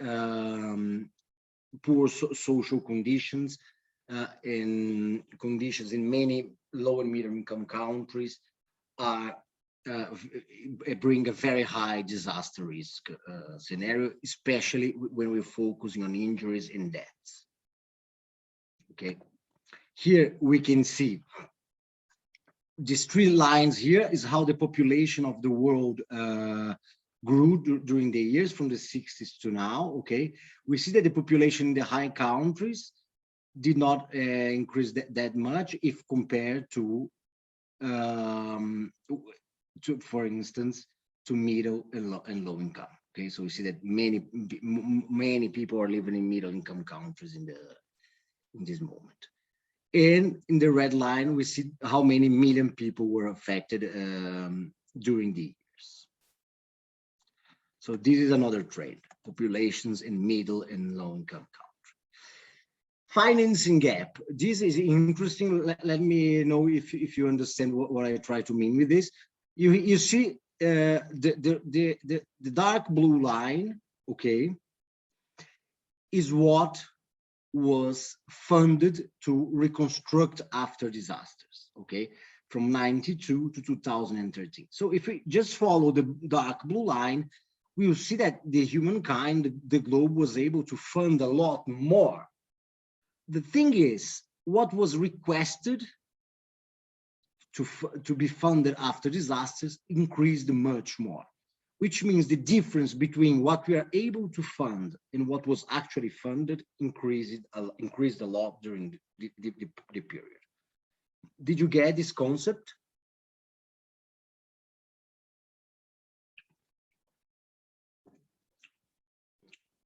poor social conditions and conditions in many low and middle income countries are bring a very high disaster risk scenario, especially when we're focusing on injuries and deaths. Okay, here we can see these three lines. Here is how the population of the world grew during the years from the 60s to now. Okay, we see that the population in the high countries did not increase that much if compared to for instance, to middle and low income. Okay, so we see that many people are living in middle income countries in this moment. And in the red line, we see how many million people were affected during the years. So this is another trend: populations in middle and low income countries. Financing gap. This is interesting. Let me know if you understand what I try to mean with this. You see the dark blue line, okay, is what was funded to reconstruct after disasters, okay, from 92 to 2013. So if we just follow the dark blue line, we will see that the humankind, the globe, was able to fund a lot more. The thing is, what was requested to be funded after disasters increased much more, which means the difference between what we are able to fund and what was actually funded increased a lot during the period. Did you get this concept?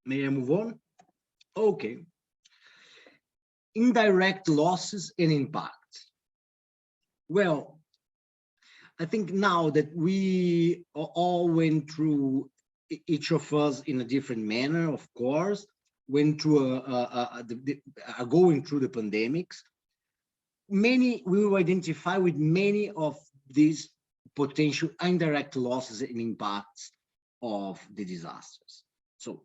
May I move on? Okay. Indirect losses and impacts. Well, I think now that we all went through, each of us in a different manner, of course, went through going through the pandemics, we will identify with many of these potential indirect losses and impacts of the disasters. So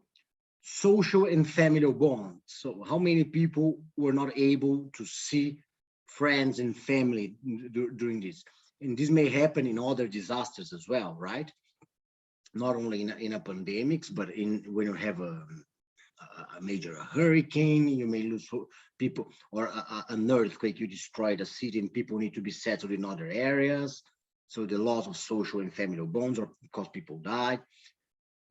social and familial bonds. So how many people were not able to see friends and family during this? And this may happen in other disasters as well, right? Not only in a pandemics, but when you have a major hurricane, you may lose people, or an earthquake, you destroyed a city and people need to be settled in other areas. So the loss of social and familial bonds, or because people died.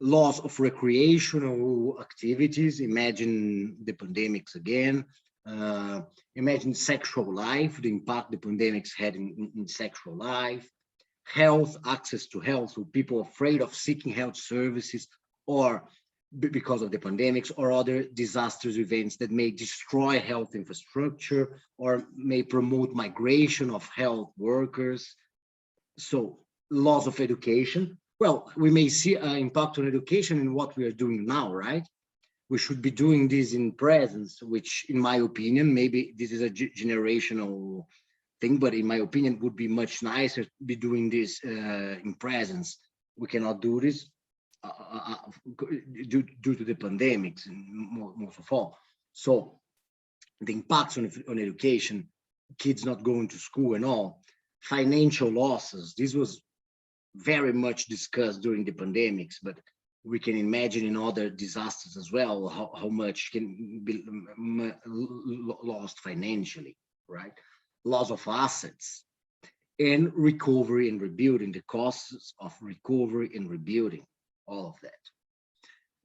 Loss of recreational activities. Imagine the pandemics again. Imagine sexual life, the impact the pandemics had in sexual life. Health, access to health, so people afraid of seeking health services, or because of the pandemics or other disastrous events that may destroy health infrastructure or may promote migration of health workers. So loss of education. Well, we may see an impact on education in what we are doing now, right? We should be doing this in presence, which in my opinion, maybe this is a generational thing, but in my opinion, it would be much nicer to be doing this in presence. We cannot do this due to the pandemics, and most of all. So the impacts on education, kids not going to school and all, financial losses. This was very much discussed during the pandemics, but we can imagine in other disasters as well, how much can be lost financially, right? Loss of assets, and recovery and rebuilding, the costs of recovery and rebuilding, all of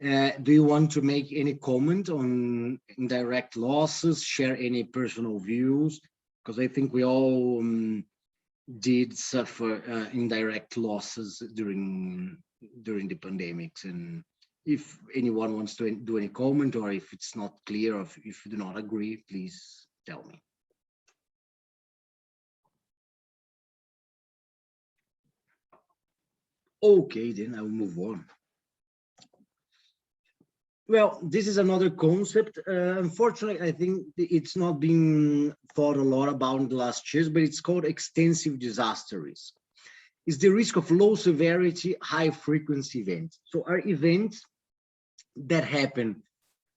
that. Do you want to make any comment on indirect losses, share any personal views? Because I think we all did suffer indirect losses during the pandemics. And if anyone wants to do any comment, or if it's not clear, or if you do not agree, please tell me. Okay, then I will move on. Well, this is another concept. Unfortunately, I think it's not being thought a lot about in the last years, but it's called extensive disaster risk. It's the risk of low severity, high frequency events. So are events that happen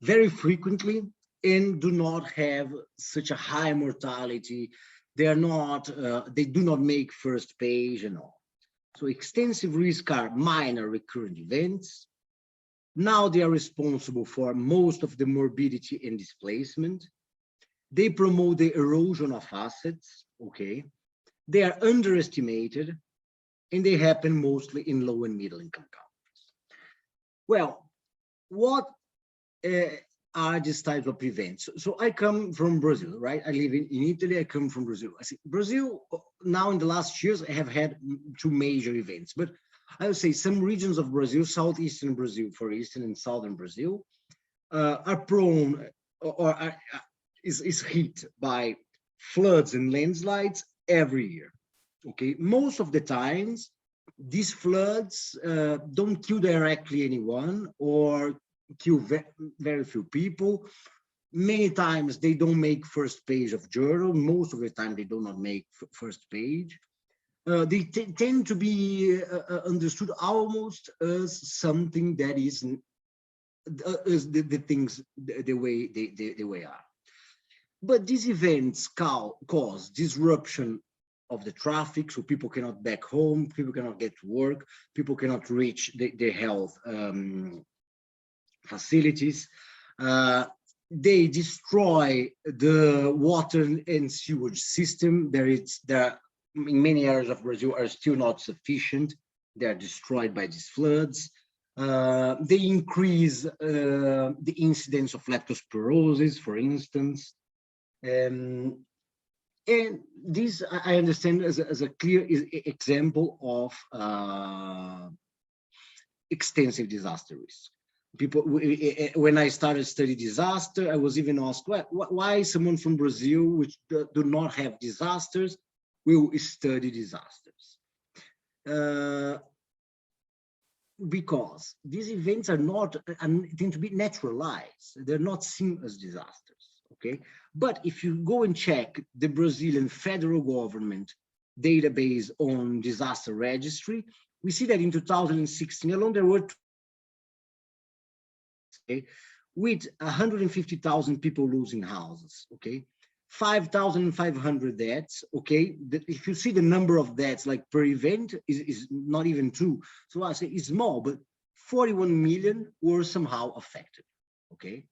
very frequently and do not have such a high mortality. They are not, they do not make first page and all. So extensive risk are minor recurrent events. Now they are responsible for most of the morbidity and displacement. They promote the erosion of assets, okay? They are underestimated, and they happen mostly in low and middle income countries. Well, what are these types of events? So I come from Brazil, right? I live in Italy, I come from Brazil. I see Brazil now in the last years have had two major events, but I would say some regions of Brazil, southeastern Brazil, for instance, and southern Brazil, are prone or is hit by floods and landslides every year. Okay, most of the times, these floods don't kill directly anyone or kill very few people. Many times they don't make first page of journal. Most of the time they do not make first page. They tend to be understood almost as something that is the things the way they are. But these events cause disruption of the traffic, so people cannot back home, people cannot get to work, people cannot reach their health facilities. They destroy the water and sewage system. There are in many areas of Brazil are still not sufficient. They are destroyed by these floods. They increase the incidence of leptospirosis, for instance. And this I understand as a clear example of extensive disaster risk. People, when I started study disaster, I was even asked why someone from Brazil, which do not have disasters, will study disasters. Because these events are not tend to be naturalized. They're not seen as disasters, okay? But if you go and check the Brazilian federal government database on disaster registry, we see that in 2016 alone, there were with 150,000 people losing houses, okay? 5,500 deaths, okay? If you see the number of deaths like per event is not even two. So I say it's small, but 41 million were somehow affected, okay?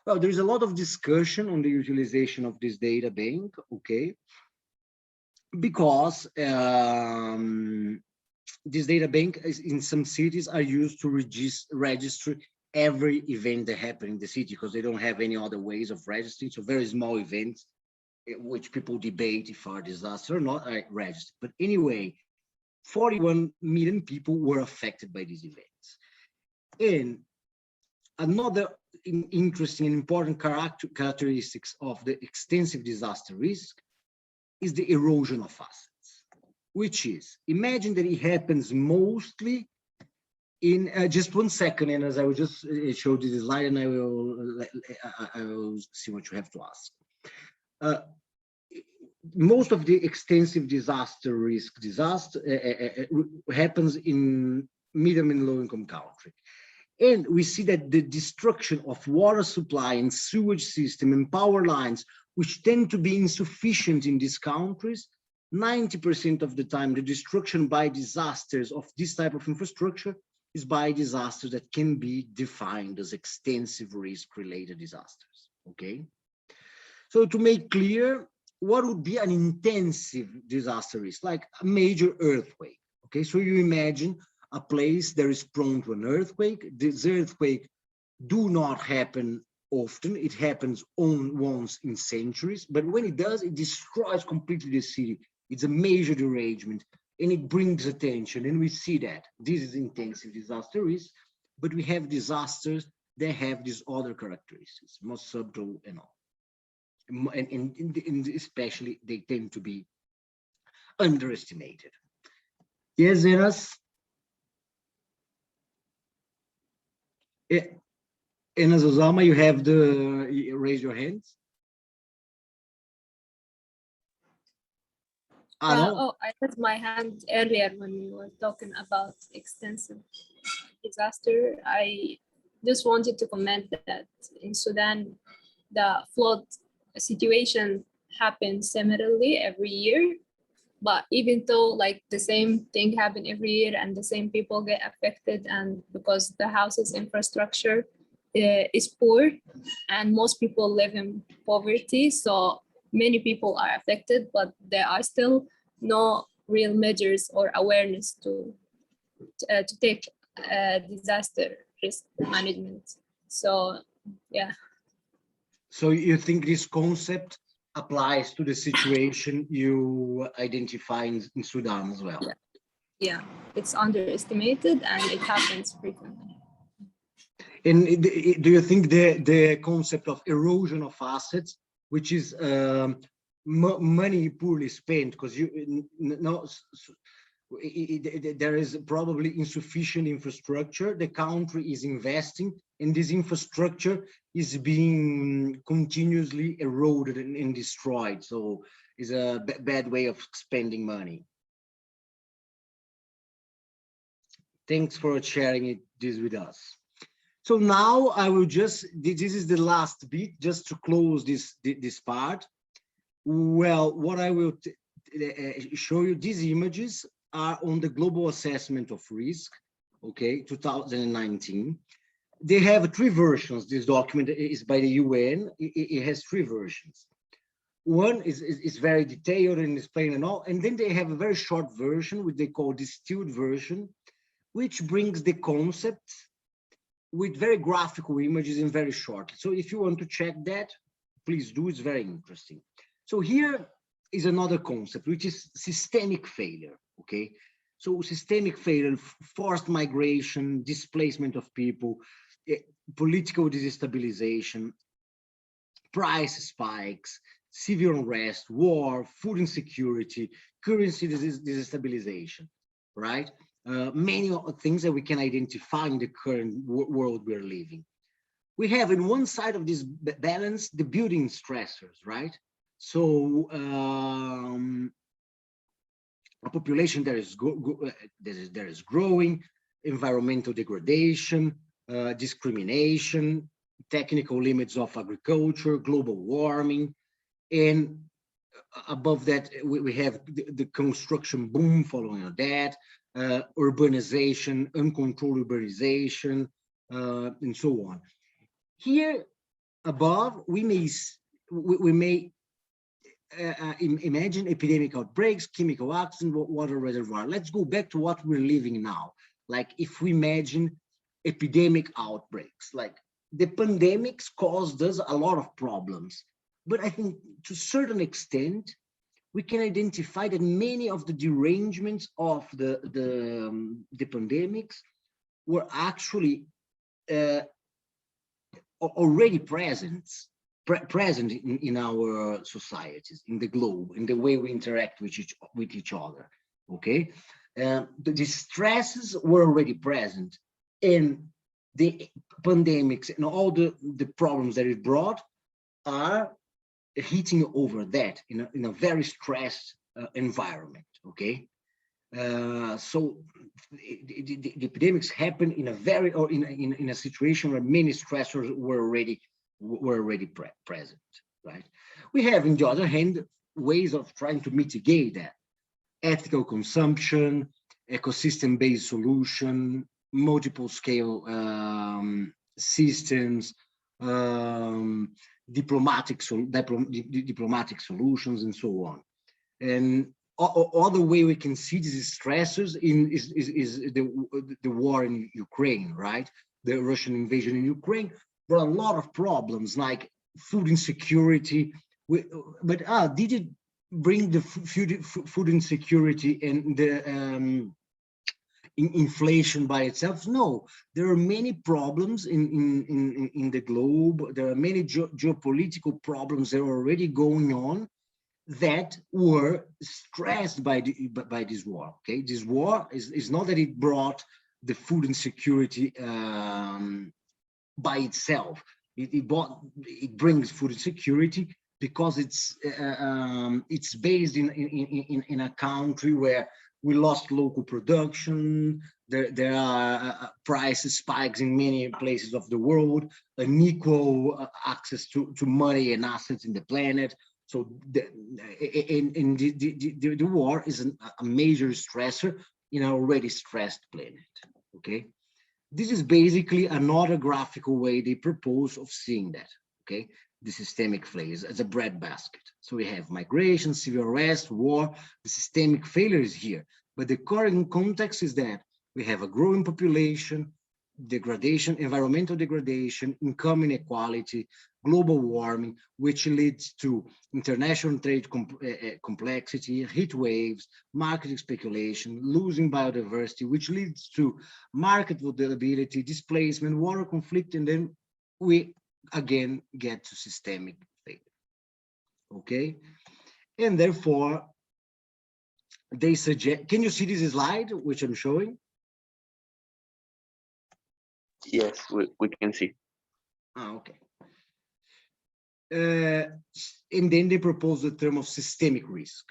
Well, there's a lot of discussion on the utilization of this data bank, okay? Because this data bank is, in some cities are used to register every event that happened in the city because they don't have any other ways of registering. So very small events, which people debate if are disaster or not, are registered. But anyway, 41 million people were affected by these events. And another interesting and important characteristics of the extensive disaster risk is the erosion of assets, which is, imagine that it happens mostly in just 1 second, and as I will just show you the slide, and I will see what you have to ask. Most of the extensive disaster risk happens in medium and low income country. And we see that the destruction of water supply and sewage system and power lines, which tend to be insufficient in these countries, 90% of the time, the destruction by disasters of this type of infrastructure is by disasters that can be defined as extensive risk-related disasters, okay? So to make clear, what would be an intensive disaster risk, like a major earthquake, okay? So you imagine a place that is prone to an earthquake. This earthquake do not happen often. It happens once in centuries, but when it does, it destroys completely the city. It's a major derangement, and it brings attention, and we see that this is intensive disaster risk, but we have disasters that have these other characteristics, more subtle and all. And especially, they tend to be underestimated. Yes, Zenas? Enas Osama, you have the raise your hands. Oh, I raised my hand earlier when we were talking about extensive disaster. I just wanted to comment that in Sudan, the flood situation happens similarly every year. But even though like the same thing happen every year and the same people get affected, and because the house's infrastructure is poor and most people live in poverty, so many people are affected, but there are still no real measures or awareness to take disaster risk management. So yeah. So you think this concept applies to the situation you identify in Sudan as well? Yeah, it's underestimated and it happens frequently. And do you think the concept of erosion of assets, which is money poorly spent, because there is probably insufficient infrastructure, the country is investing, and this infrastructure is being continuously eroded and destroyed, so it's a bad way of spending money. Thanks for sharing this with us. So now I will just, this is the last bit, just to close this part. Well, what I will show you, these images are on the Global Assessment of Risk, okay, 2019. They have 3 versions. This document is by the UN. It has 3 versions. One is very detailed and explained and all, and then they have a very short version, which they call distilled version, which brings the concept with very graphical images and very short. So if you want to check that, please do, it's very interesting. So here is another concept, which is systemic failure, okay? So systemic failure, forced migration, displacement of people, political destabilization, price spikes, civil unrest, war, food insecurity, currency destabilization, right? Many things that we can identify in the current world we're living. We have in one side of this balance, the building stressors, right? So a population that is growing, environmental degradation, discrimination, technical limits of agriculture, global warming, and above that, we have the construction boom following that, urbanization, uncontrolled urbanization, and so on. Here above, we may imagine epidemic outbreaks, chemical accidents, water reservoir. Let's go back to what we're living now. Like if we imagine epidemic outbreaks, like the pandemics caused us a lot of problems. But I think to a certain extent, we can identify that many of the derangements of the pandemics were actually already present in our societies, in the globe, in the way we interact with each other, okay? The stresses were already present, and the pandemics and all the problems that it brought are hitting over that in a very stressed environment, okay? So the epidemics happen in a very, or in a situation where many stressors were already present, right? We have, on the other hand, ways of trying to mitigate that: ethical consumption, ecosystem-based solution, multiple scale systems, diplomatic solutions, and so on. And other way we can see these stressors is the war in Ukraine, right? The Russian invasion in Ukraine brought a lot of problems like food insecurity. But did it bring the food insecurity and the inflation by itself? No, there are many problems in the globe. There are many geopolitical problems that are already going on that were stressed by this war. Okay, this war is not that it brought the food insecurity by itself. It brings food insecurity because it's based in a country where we lost local production. There are price spikes in many places of the world, unequal access to money and assets in the planet. So the war is a major stressor in an already stressed planet, okay? This is basically another graphical way they propose of seeing that, okay? The systemic failures as a breadbasket. So we have migration, civil unrest, war. The systemic failure is here, but the current context is that we have a growing population, degradation, environmental degradation, income inequality, global warming, which leads to international trade complexity, heat waves, market speculation, losing biodiversity, which leads to market volatility, displacement, water conflict, and then we again get to systemic failure, okay? And therefore, they suggest, can you see this slide, which I'm showing? Yes, we can see. Okay. And then they propose the term of systemic risk.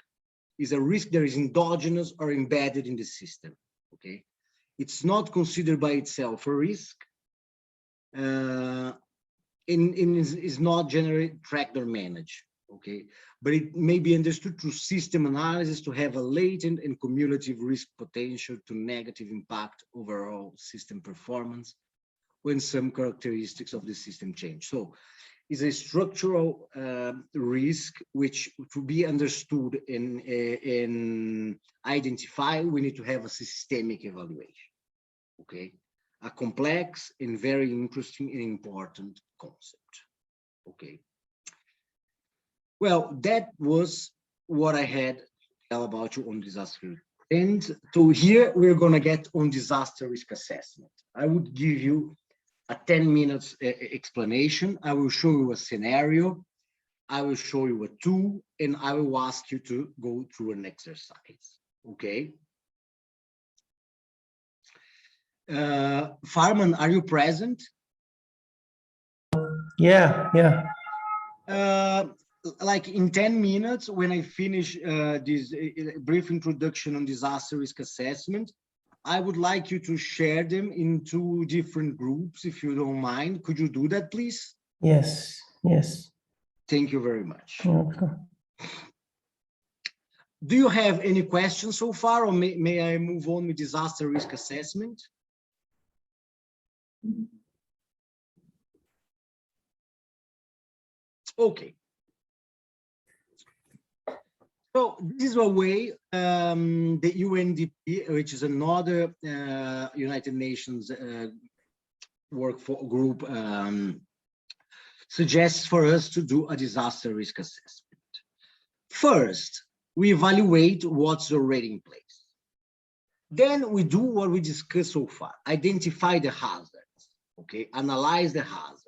Is a risk that is endogenous or embedded in the system, okay? It's not considered by itself a risk, and is not generally tracked or managed, okay? But it may be understood through system analysis to have a latent and cumulative risk potential to negative impact overall system performance when some characteristics of the system change. So is a structural risk which, to be understood and identify, we need to have a systemic evaluation. Okay, a complex and very interesting and important concept. Okay. Well, that was what I had to tell about you on disaster risk. And so here we're going to get on disaster risk assessment. I would give you a 10 minutes explanation. I will show you a scenario. I will show you a tool, and I will ask you to go through an exercise. Okay. Farman, are you present? Yeah, yeah. Like in 10 minutes, when I finish this brief introduction on disaster risk assessment, I would like you to share them in 2 different groups, if you don't mind. Could you do that, please? Yes, yes. Thank you very much. Okay. Do you have any questions so far, or may I move on with disaster risk assessment? Okay. So this is a way the UNDP, which is another United Nations work group, suggests for us to do a disaster risk assessment. First, we evaluate what's already in place. Then we do what we discussed so far, identify the hazards, okay, analyze the hazards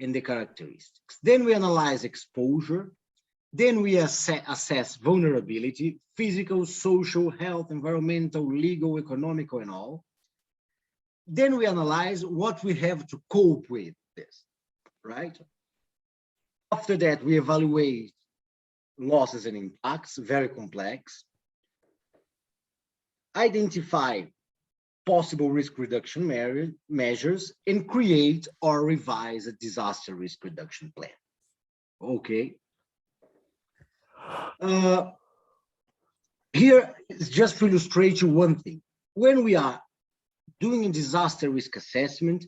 and the characteristics. Then we analyze exposure. Then we assess vulnerability, physical, social, health, environmental, legal, economical, and all. Then we analyze what we have to cope with this, right? After that, we evaluate losses and impacts, very complex. Identify possible risk reduction measures, and create or revise a disaster risk reduction plan. Okay. Here is just to illustrate you one thing. When we are doing a disaster risk assessment,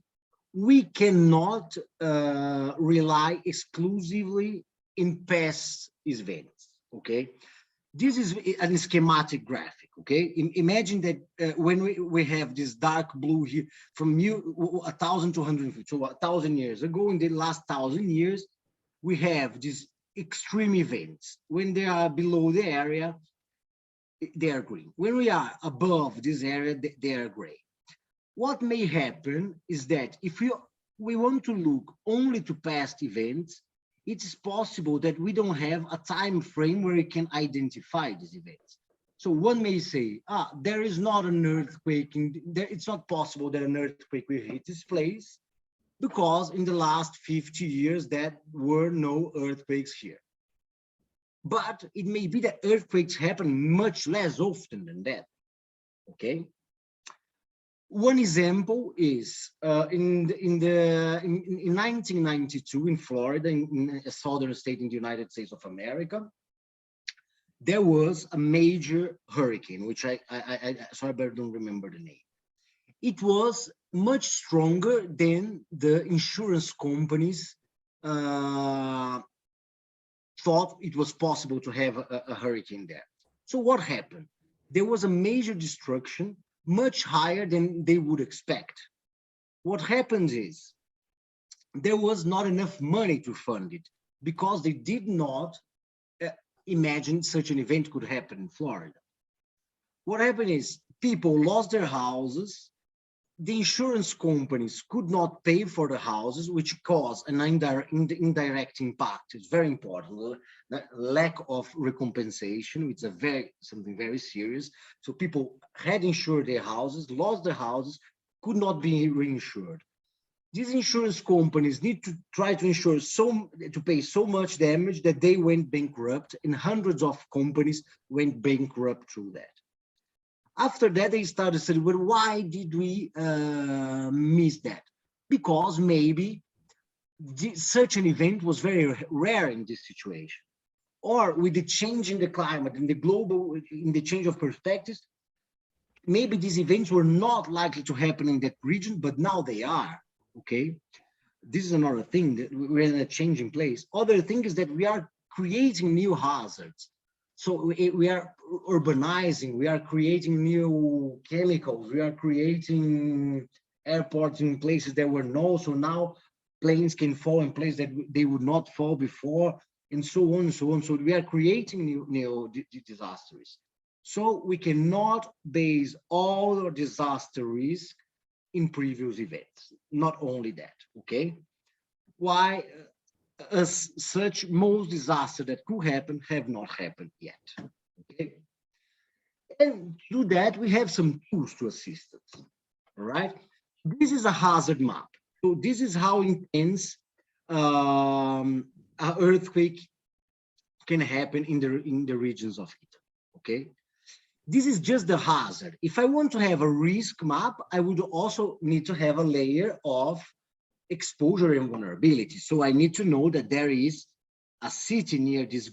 we cannot rely exclusively in past events, okay? This is a schematic graphic, okay? Imagine that when we have this dark blue here from 1,250, so 1,000 years ago, in the last 1,000 years, we have these extreme events. When they are below the area, they are green. When we are above this area, they are gray. What may happen is that if we want to look only to past events, it is possible that we don't have a time frame where we can identify these events. So one may say, there is not an earthquake, it's not possible that an earthquake will hit this place, because in the last 50 years, there were no earthquakes here. But it may be that earthquakes happen much less often than that, okay? One example is in 1992 in Florida, in a southern state in the United States of America, there was a major hurricane, which I don't remember the name. It was much stronger than the insurance companies thought it was possible to have a hurricane there. So what happened? There was a major destruction, much higher than they would expect. What happens is there was not enough money to fund it, because they did not imagine such an event could happen in Florida. What happened is people lost their houses. The insurance companies could not pay for the houses, which caused an indirect impact. It's very important. The lack of recompensation, it's something very serious. So people had insured their houses, lost their houses, could not be reinsured. These insurance companies need to try to to pay so much damage that they went bankrupt, and hundreds of companies went bankrupt through that. After that, they started saying, well, why did we miss that? Because maybe such an event was very rare in this situation. Or with the change in the climate, in the change of perspectives, maybe these events were not likely to happen in that region, but now they are, okay? this is another thing, that we're in a changing place. Other thing is that we are creating new hazards. So we are urbanizing, we are creating new chemicals, we are creating airports in places that were no, so now planes can fall in places that they would not fall before, and so on and so on. So we are creating new disasters. So we cannot base all our disaster risk in previous events. Not only that, okay? Why? As such, most disasters that could happen have not happened yet, okay? And to that, we have some tools to assist us, all right? This is a hazard map. So this is how intense an earthquake can happen in the regions of Italy, okay? This is just the hazard. If I want to have a risk map, I would also need to have a layer of exposure and vulnerability. So I need to know that there is a city near this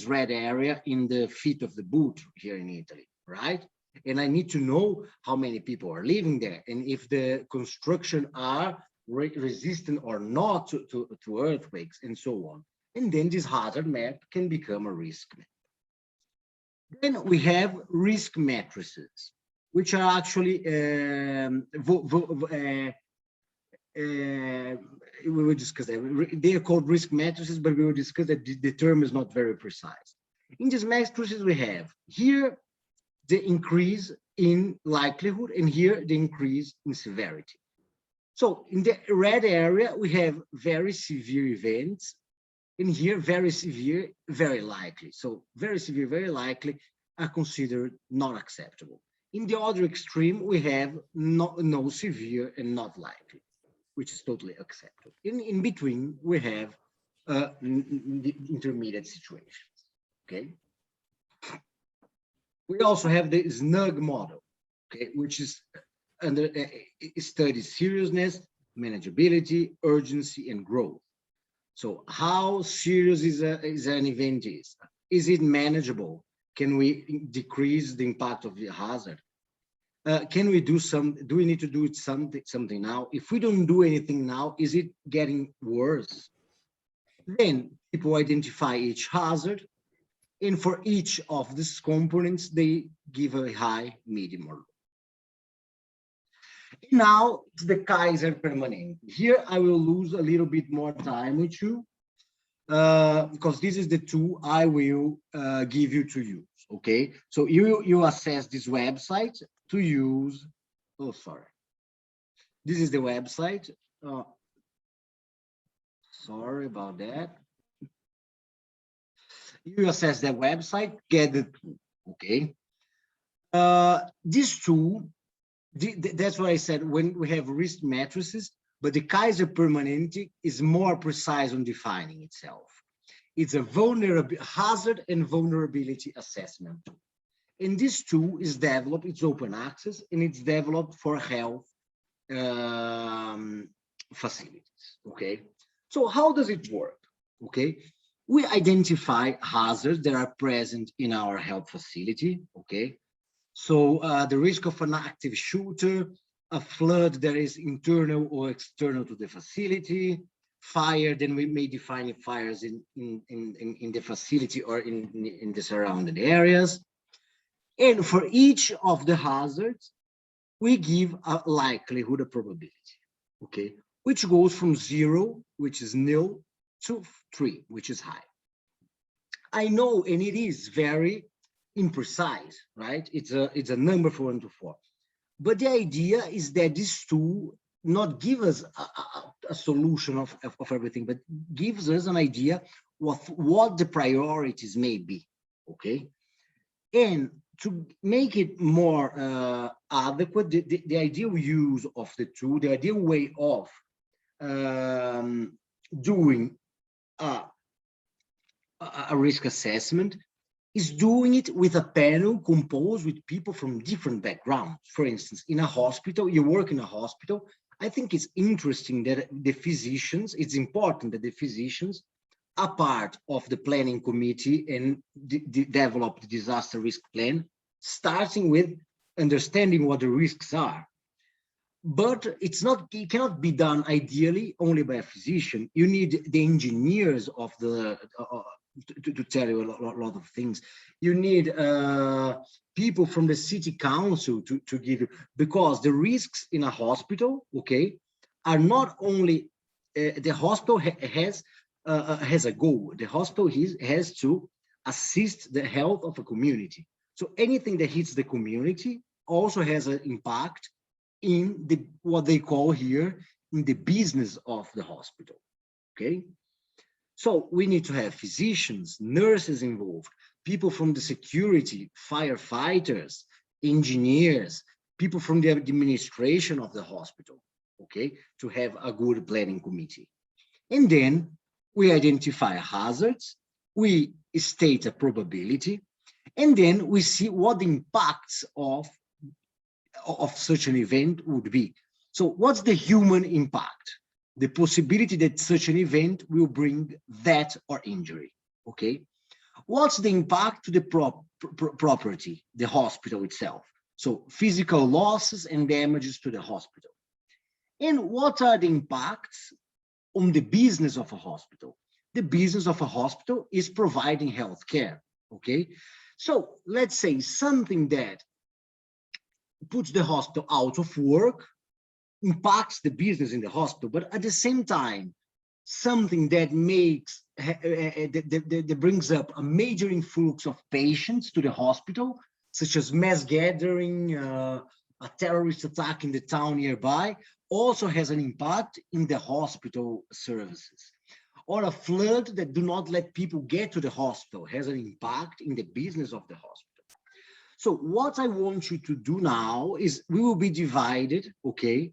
red area in the feet of the boot here in Italy, right? And I need to know how many people are living there and if the construction are resistant or not to earthquakes and so on. And then this hazard map can become a risk map. Then we have risk matrices, which are actually we will discuss that. They are called risk matrices, but we will discuss that the term is not very precise. In these matrices, we have here the increase in likelihood, and here the increase in severity. So in the red area, we have very severe events, and here very severe, very likely. So very severe, very likely are considered not acceptable. In the other extreme, we have no severe and not likely, which is totally acceptable. In between, we have intermediate situations, okay? We also have the SNUG model, okay, which is under studies seriousness, manageability, urgency, and growth. So how serious is an event is? Is it manageable? Can we decrease the impact of the hazard? Can we do do we need to do something now? If we don't do anything now, is it getting worse? Then people identify each hazard, and for each of these components, they give a high, medium, or low. Now it's the Kaiser Permanente. Here I will lose a little bit more time with you because this is the tool I will give you to use. Okay, so you assess this website to use. Oh, sorry. This is the website. Sorry about that. You assess the website, get the tool. Okay. This tool, that's what I said when we have risk matrices, but the Kaiser Permanente is more precise on defining itself. It's a hazard and vulnerability assessment tool. And this tool is developed, it's open access, and it's developed for health facilities, okay? So how does it work, okay? We identify hazards that are present in our health facility, okay? So the risk of an active shooter, a flood that is internal or external to the facility, fire, then we may define fires in the facility or in the surrounding areas. And for each of the hazards, we give a likelihood, a probability, okay? Which goes from 0, which is nil, to 3, which is high. I know, and it is very imprecise, right? It's a number from 1 to 4. But the idea is that this tool not give us a solution of everything, but gives us an idea of what the priorities may be, okay? And to make it more adequate, the ideal use of the tool, the ideal way of doing a risk assessment is doing it with a panel composed with people from different backgrounds. For instance, in a hospital, you work in a hospital, I think it's interesting that the physicians, it's important that the physicians are part of the planning committee and develop the disaster risk plan, starting with understanding what the risks are. but it cannot be done ideally only by a physician. You need the engineers of the to tell you a lot of things. You need people from the city council to give you, because the risks in a hospital, okay, are not only the hospital has a goal. The hospital has to assist the health of a community. So anything that hits the community also has an impact in what they call here in the business of the hospital. Okay, so we need to have physicians, nurses involved, people from the security, firefighters, engineers, people from the administration of the hospital, okay, to have a good planning committee. And then we identify hazards, we state a probability, and then we see what the impacts of such an event would be. So what's the human impact? The possibility that such an event will bring death or injury, okay? What's the impact to the property, the hospital itself? So physical losses and damages to the hospital. And what are the impacts on the business of a hospital? The business of a hospital is providing health care, okay? So let's say something that puts the hospital out of work impacts the business in the hospital, but at the same time, something that makes that brings up a major influx of patients to the hospital, such as mass gathering, a terrorist attack in the town nearby, also has an impact in the hospital services. Or a flood that do not let people get to the hospital has an impact in the business of the hospital. So what I want you to do now is we will be divided, okay,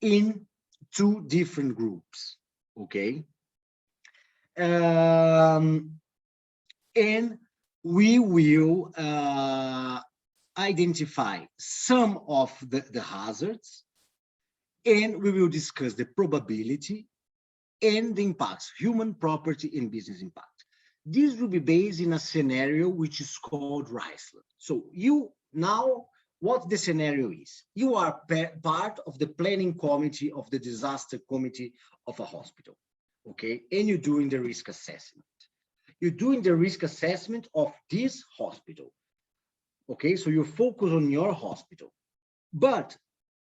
in two different groups, okay? And we will identify some of the hazards, and we will discuss the probability and the impacts, human, property, and business impact. This will be based in a scenario which is called Riceland. So you now, what the scenario is, you are part of the planning committee of the disaster committee of a hospital, okay? And you're doing the risk assessment. You're doing the risk assessment of this hospital, okay? So you focus on your hospital, but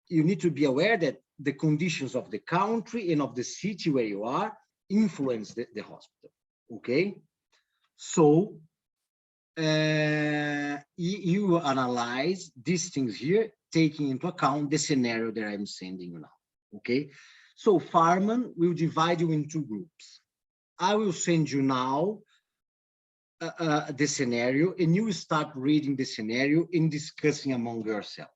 you need to be aware that the conditions of the country and of the city where you are influence the hospital, okay? So you analyze these things here, taking into account the scenario that I'm sending you now, okay? So Farman will divide you in two groups. I will send you now the scenario, and you will start reading the scenario and discussing among yourselves.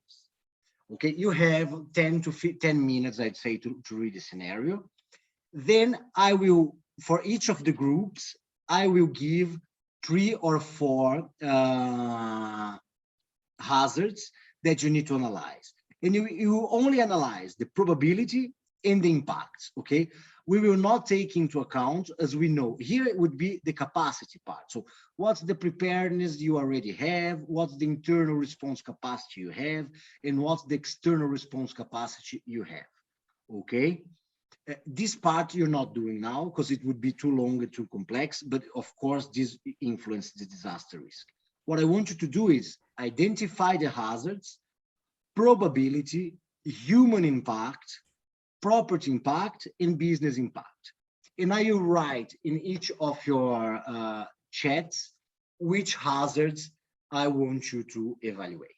Okay, you have 10 minutes, I'd say, to read the scenario. Then I will, for each of the groups, I will give 3 or 4 hazards that you need to analyze. And you only analyze the probability and the impacts, okay? We will not take into account, as we know, here it would be the capacity part. So what's the preparedness you already have, what's the internal response capacity you have, and what's the external response capacity you have, okay? This part you're not doing now because it would be too long and too complex, but of course this influences the disaster risk. What I want you to do is identify the hazards, probability, human impact, property impact, and business impact. And I will write in each of your chats which hazards I want you to evaluate,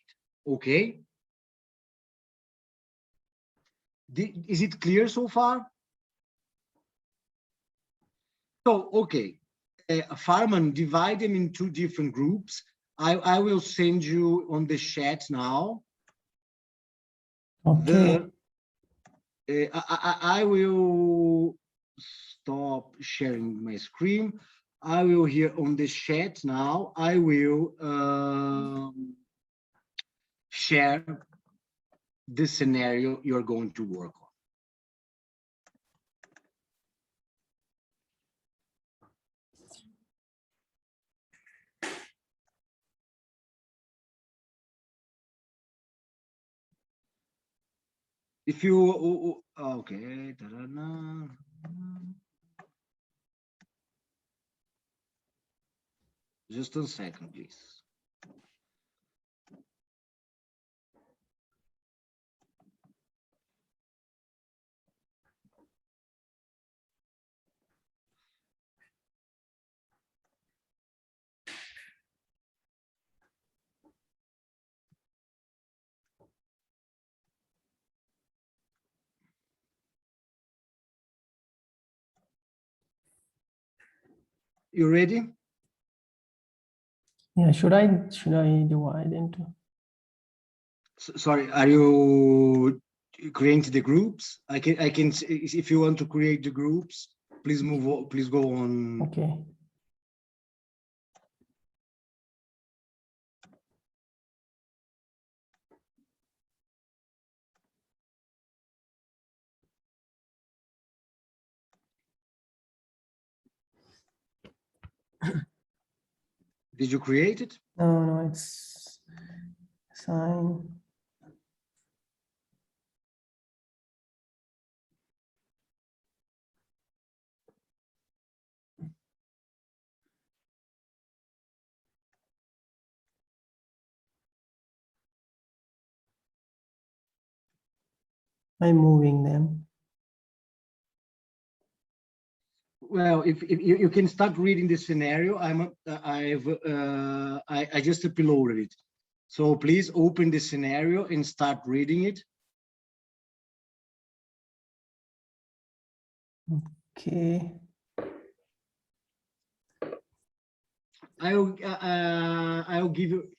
okay? Is it clear so far? So, okay, Farman, divide them in 2 different groups. I will send you on the chat now. Okay. I will stop sharing my screen. I will here on the chat now, I will share the scenario you're going to work on. If you, okay. Just a second, please. You ready? Yeah, should I divide into? Sorry, are you creating the groups? I can, if you want to create the groups, please please go on. Okay. Did you create it? No, it's sign. I'm moving them. Well, if you can start reading the scenario, I just uploaded it. So please open the scenario and start reading it. Okay. I'll give you,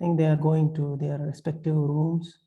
I think they are going to their respective rooms.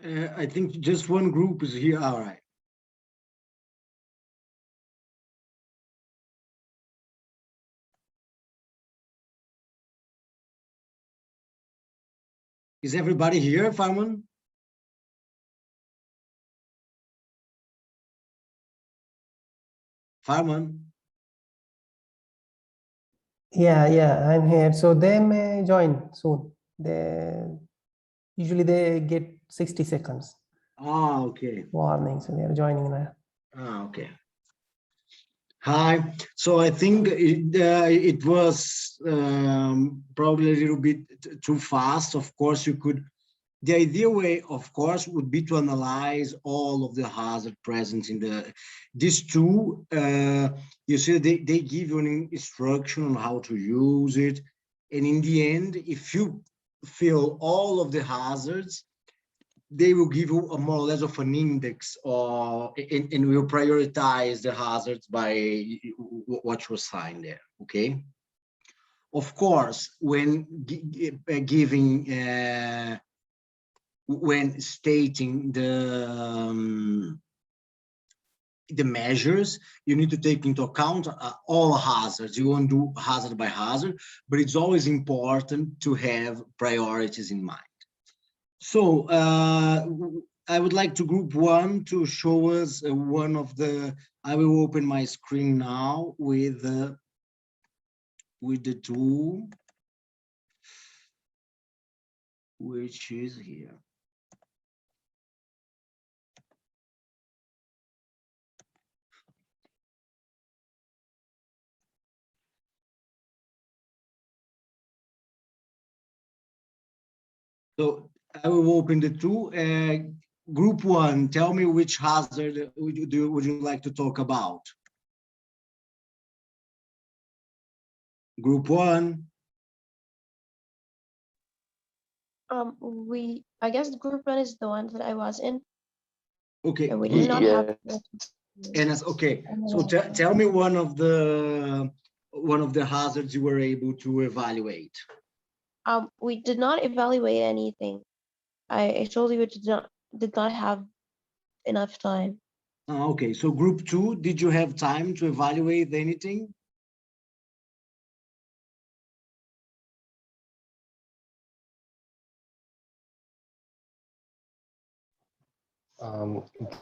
I think just one group is here. All right. Is everybody here, Farman? Farman? Yeah, I'm here. So they may join soon. Usually they get 60 seconds Ah, okay. warning, so they're joining now. Ah, okay. Hi. So I think it was probably a little bit too fast. Of course, you could. The ideal way, of course, would be to analyze all of the hazard present in these two. You see, they give you an instruction on how to use it. And in the end, if you fill all of the hazards, they will give you a more or less of an index and will prioritize the hazards by what you assign there, okay? Of course, when when stating the measures, you need to take into account all hazards. You won't do hazard by hazard, but it's always important to have priorities in mind. So I would like to group one to show us one of the, I will open my screen now with the tool, which is here. So I will open the two. Group one, tell me which hazard would you like to talk about? Group one. I guess group one is the one that I was in. Okay. And we did not have. And okay, so tell me one of the hazards you were able to evaluate. We did not evaluate anything. I told you we did not have enough time. Okay, so group two, did you have time to evaluate anything?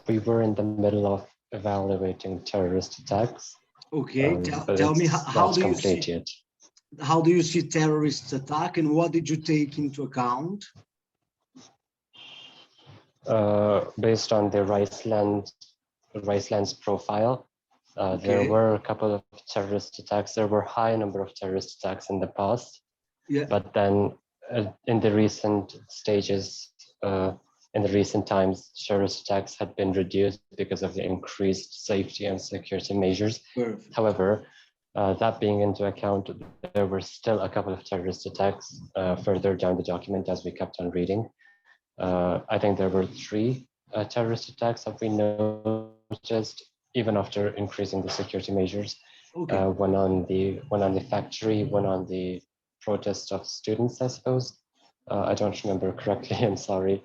We were in the middle of evaluating terrorist attacks. Okay, but tell me how do you see yet. How do you see terrorist attack and what did you take into account? Based on the Riceland's profile, Okay. there were a couple of terrorist attacks. There were high number of terrorist attacks in the past. Yeah. But then in the recent stages, in the recent times, terrorist attacks had been reduced because of the increased safety and security measures. Perfect. However, that being into account, there were still a couple of terrorist attacks further down the document as we kept on reading. I think there were 3 terrorist attacks that we noticed even after increasing the security measures. Okay. One on the factory, one on the protest of students, I suppose. I don't remember correctly, I'm sorry.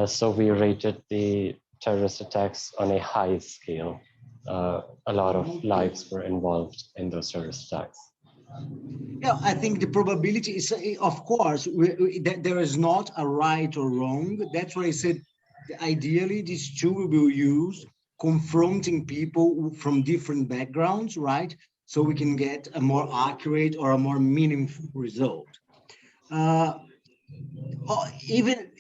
So we rated the terrorist attacks on a high scale. A lot of lives were involved in those terrorist attacks. Yeah, I think the probability is, of course, there is not a right or wrong. That's why I said, ideally, these two will be used confronting people from different backgrounds, right? So we can get a more accurate or a more meaningful result. Even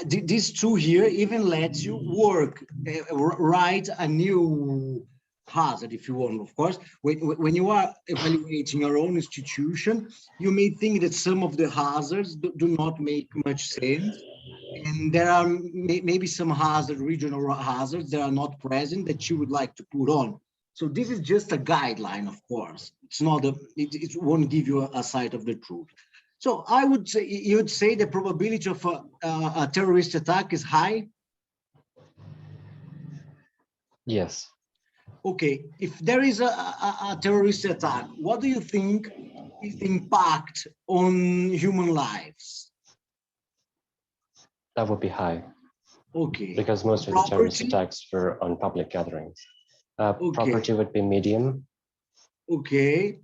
these two here even lets you work, write a new hazard if you want. Of course, when you are evaluating your own institution, you may think that some of the hazards do not make much sense, and there are maybe some regional hazards that are not present that you would like to put on. So this is just a guideline, of course. It's not it won't give you a sight of the truth. So I would say, you'd say the probability of a terrorist attack is high? Yes. Okay, if there is a terrorist attack, what do you think is the impact on human lives? That would be high. Okay. Because most of the terrorist Property? attacks were on public gatherings. Okay. Property would be medium. Okay.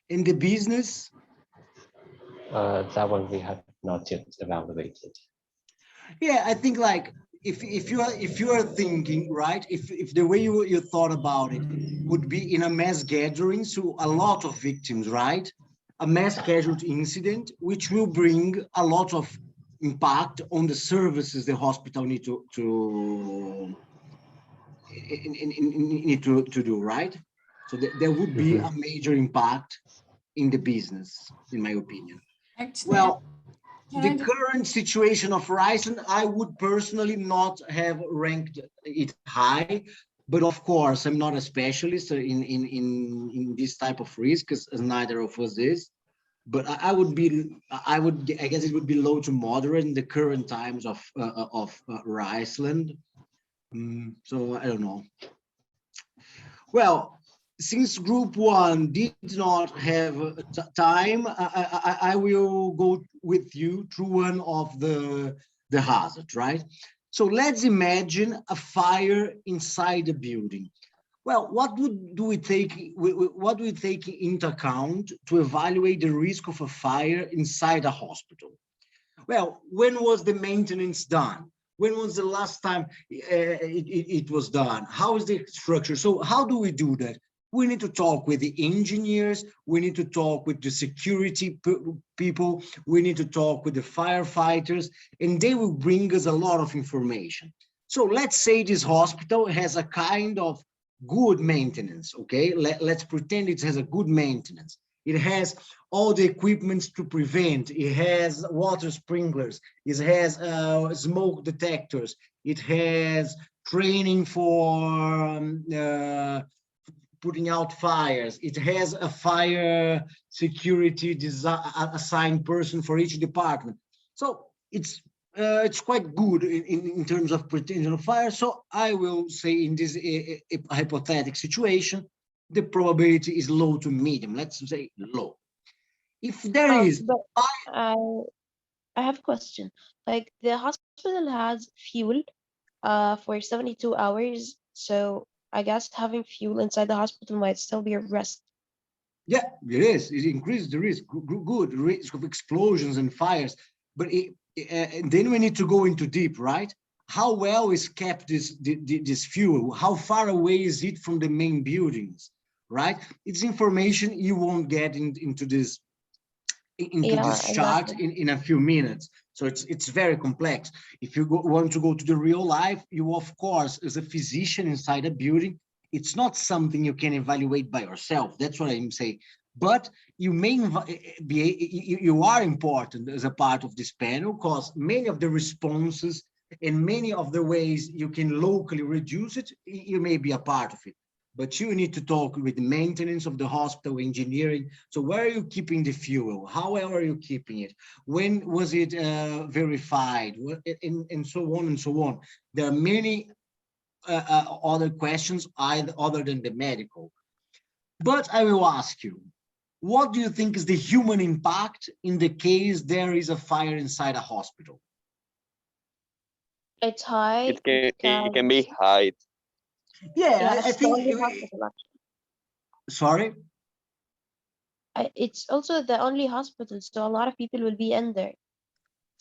In the business? That one we have not yet evaluated. Yeah, I think like if you are thinking, right, if the way you thought about it would be in a mass gathering, so a lot of victims, right? A mass casualty incident, which will bring a lot of impact on the services the hospital need to do, right? So there would be a major impact in the business, in my opinion. Actually, Well, can the I just- current situation of Iceland, I would personally not have ranked it high, but of course, I'm not a specialist in this type of risk, as neither of us is. But I guess it would be low to moderate in the current times of Iceland. So I don't know. Well, since group one did not have time, I will go with you through one of the hazards, right? So let's imagine a fire inside a building. Well, what do we take into account to evaluate the risk of a fire inside a hospital? Well, when was the maintenance done? When was the last time it was done? How is the structure? So how do we do that? We need to talk with the engineers. We need to talk with the security people. We need to talk with the firefighters, and they will bring us a lot of information. So let's say this hospital has a kind of good maintenance, okay? Let's pretend it has a good maintenance. It has all the equipment to prevent. It has water sprinklers. It has smoke detectors. It has training for putting out fires. It has a fire security assigned person for each department. So it's quite good in terms of prevention of fire. So I will say in this hypothetical situation, the probability is low to medium. Let's say low. If there is, But I have a question. Like the hospital has fuel for 72 hours, so I guess having fuel inside the hospital might still be a risk. Yeah, it is. It increases the risk. Good risk of explosions and fires. But and then we need to go into deep, right? How well is kept this fuel? How far away is it from the main buildings, right? It's information you won't get into this chart Exactly. in a few minutes. So it's very complex. If you want to go to the real life, you of course, as a physician inside a building, it's not something you can evaluate by yourself. That's what I'm saying. But you may you are important as a part of this panel, because many of the responses and many of the ways you can locally reduce it, you may be a part of it. But you need to talk with the maintenance of the hospital, engineering. So where are you keeping the fuel? How well are you keeping it? When was it verified? And so on and so on. There are many other questions other than the medical. But I will ask you, what do you think is the human impact in the case there is a fire inside a hospital? It's high It can be because high. Yeah, I it's the think. only hospital. Sorry? It's also the only hospital, so a lot of people will be in there.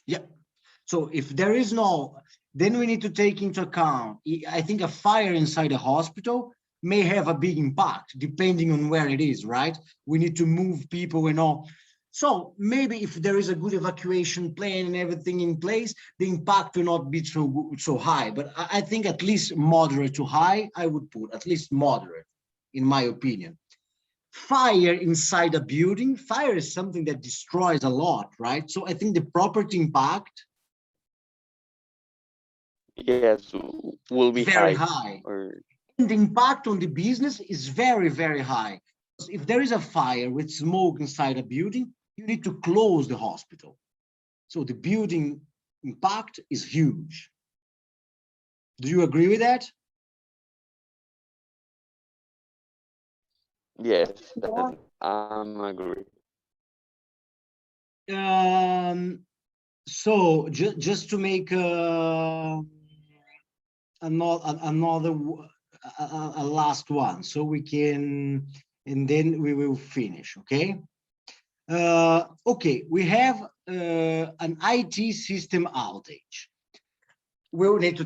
Yeah. So if there is no, then we need to take into account, I think a fire inside a hospital may have a big impact depending on where it is, right? We need to move people and all. So maybe if there is a good evacuation plan and everything in place, the impact will not be so high. But I think at least moderate to high, I would put at least moderate, in my opinion. Fire inside a building, fire is something that destroys a lot, right? So I think the property impact, Yes, will be very high. high. Or And the impact on the business is very, very high. If there is a fire with smoke inside a building, you need to close the hospital. So the building impact is huge. Do you agree with that? yes, that I'm agree. So just to make another a last one, so we can, and then we will finish. Okay. Okay, we have an IT system outage. We'll need to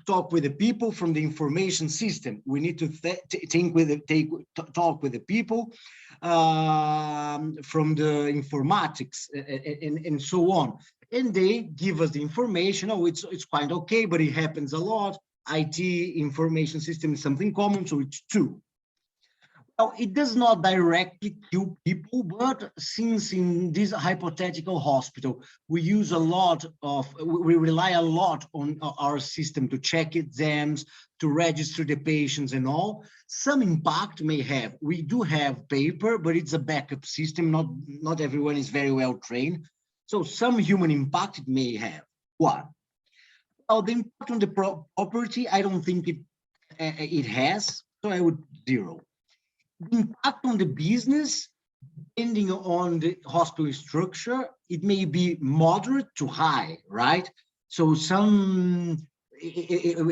talk with the people from the information system. We need to talk with the people from the informatics and so on. And they give us the information. Oh, it's quite okay, but it happens a lot. IT information system is something common, so it's two. Well, it does not directly kill people, but since in this hypothetical hospital, we rely a lot on our system to check exams, to register the patients and all, some impact may have. We do have paper, but it's a backup system. Not everyone is very well trained. So some human impact it may have. One, well, the impact on the property, I don't think it has, so I would 0. The impact on the business, depending on the hospital structure, it may be moderate to high, right? So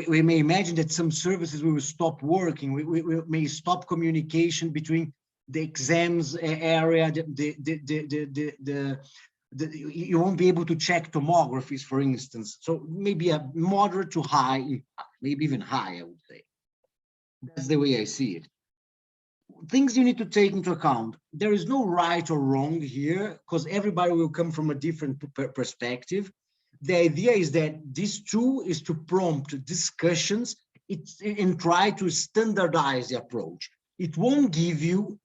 we may imagine that some services will stop working. We may stop communication between the exams area, you won't be able to check tomographies, for instance. So maybe a moderate to high impact, maybe even high, I would say. That's the way I see it. Things you need to take into account. There is no right or wrong here, because everybody will come from a different perspective. The idea is that this tool is to prompt discussions and try to standardize the approach. It won't give you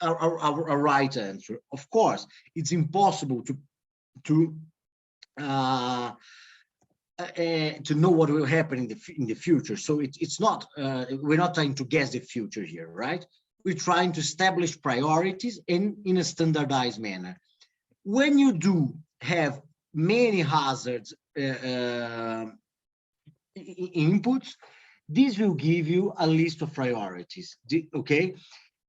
a right answer. Of course, it's impossible to know what will happen in the future. So it's not, we're not trying to guess the future here, right? We're trying to establish priorities in a standardized manner. When you do have many hazards inputs, this will give you a list of priorities, okay?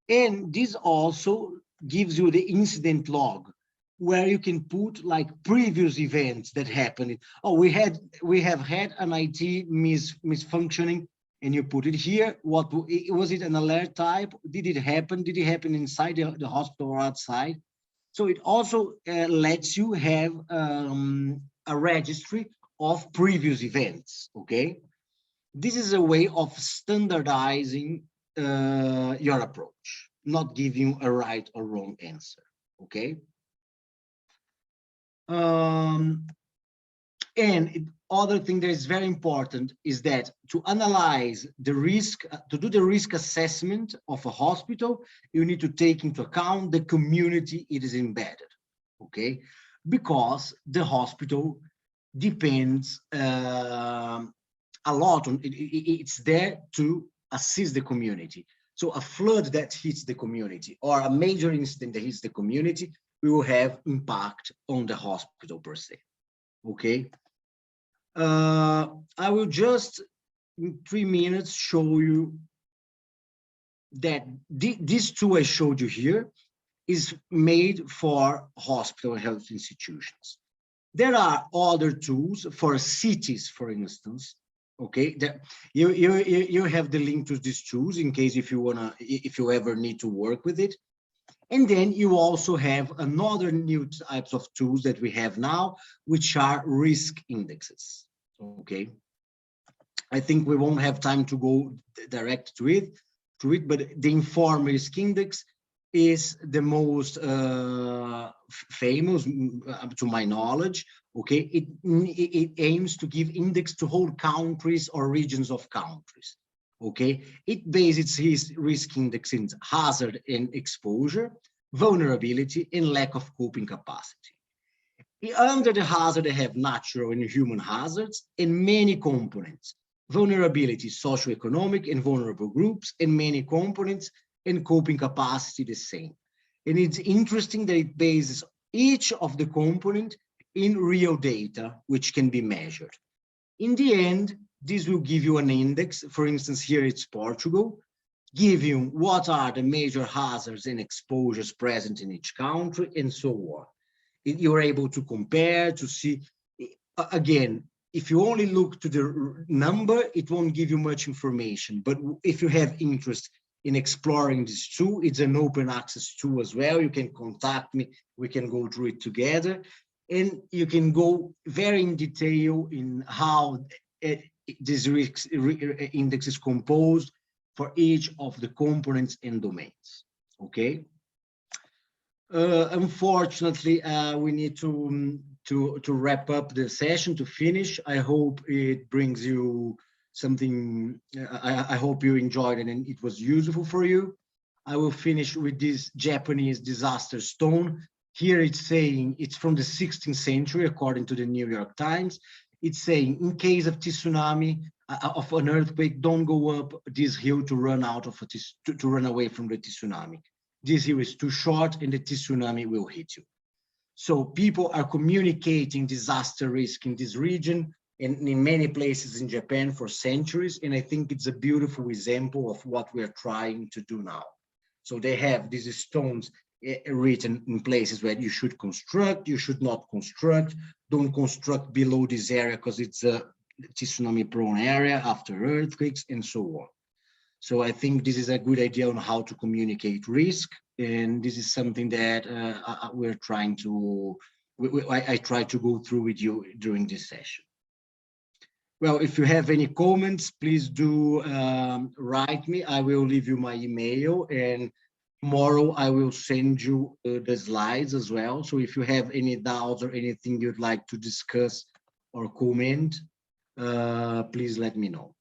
And this also gives you the incident log, where you can put like previous events that happened. Oh, we have had an IT misfunctioning, and you put it here. What was it? An alert type? Did it happen? Did it happen inside the hospital or outside? So it also lets you have a registry of previous events. Okay, this is a way of standardizing your approach, not giving a right or wrong answer. Okay. And other thing that is very important is that to analyze the risk, to do the risk assessment of a hospital, you need to take into account the community it is embedded, okay? Because the hospital depends a lot on, it's there to assist the community. So a flood that hits the community or a major incident that hits the community will have impact on the hospital per se, okay? I will just, in 3 minutes, show you that this tool I showed you here is made for hospital and health institutions. There are other tools for cities, for instance, okay? That you have the link to these tools in case if you ever need to work with it. And then you also have another new types of tools that we have now, which are risk indexes, okay? I think we won't have time to go direct to it, but the Inform Risk Index is the most famous, to my knowledge, okay? It aims to give index to whole countries or regions of countries. Okay, it bases its risk index in hazard and exposure, vulnerability, and lack of coping capacity. Under the hazard, they have natural and human hazards and many components. Vulnerability, socioeconomic and vulnerable groups, and many components, and coping capacity the same. And it's interesting that it bases each of the component in real data, which can be measured. In the end, this will give you an index. For instance, here it's Portugal, give you what are the major hazards and exposures present in each country and so on. You're able to compare, to see again, if you only look to the number, it won't give you much information. But if you have interest in exploring this tool, it's an open access tool as well. You can contact me, we can go through it together. And you can go very in detail in how this risk index is composed for each of the components and domains, okay? Unfortunately, we need to wrap up the session, to finish. I hope it brings you something. I hope you enjoyed it and it was useful for you. I will finish with this Japanese disaster stone. Here it's saying, it's from the 16th century, according to the New York Times. It's saying, in case of tsunami, of an earthquake, don't go up this hill to run out of to run away from the tsunami. This hill is too short and the tsunami will hit you. So people are communicating disaster risk in this region and in many places in Japan for centuries. And I think it's a beautiful example of what we're trying to do now. So they have these stones written in places where you should construct, you should not construct, don't construct below this area because it's a tsunami prone area after earthquakes and so on. So I think this is a good idea on how to communicate risk. And this is something that we're trying to, I try to go through with you during this session. Well, if you have any comments, please do write me. I will leave you my email, and tomorrow I will send you the slides as well. So if you have any doubts or anything you'd like to discuss or comment, please let me know.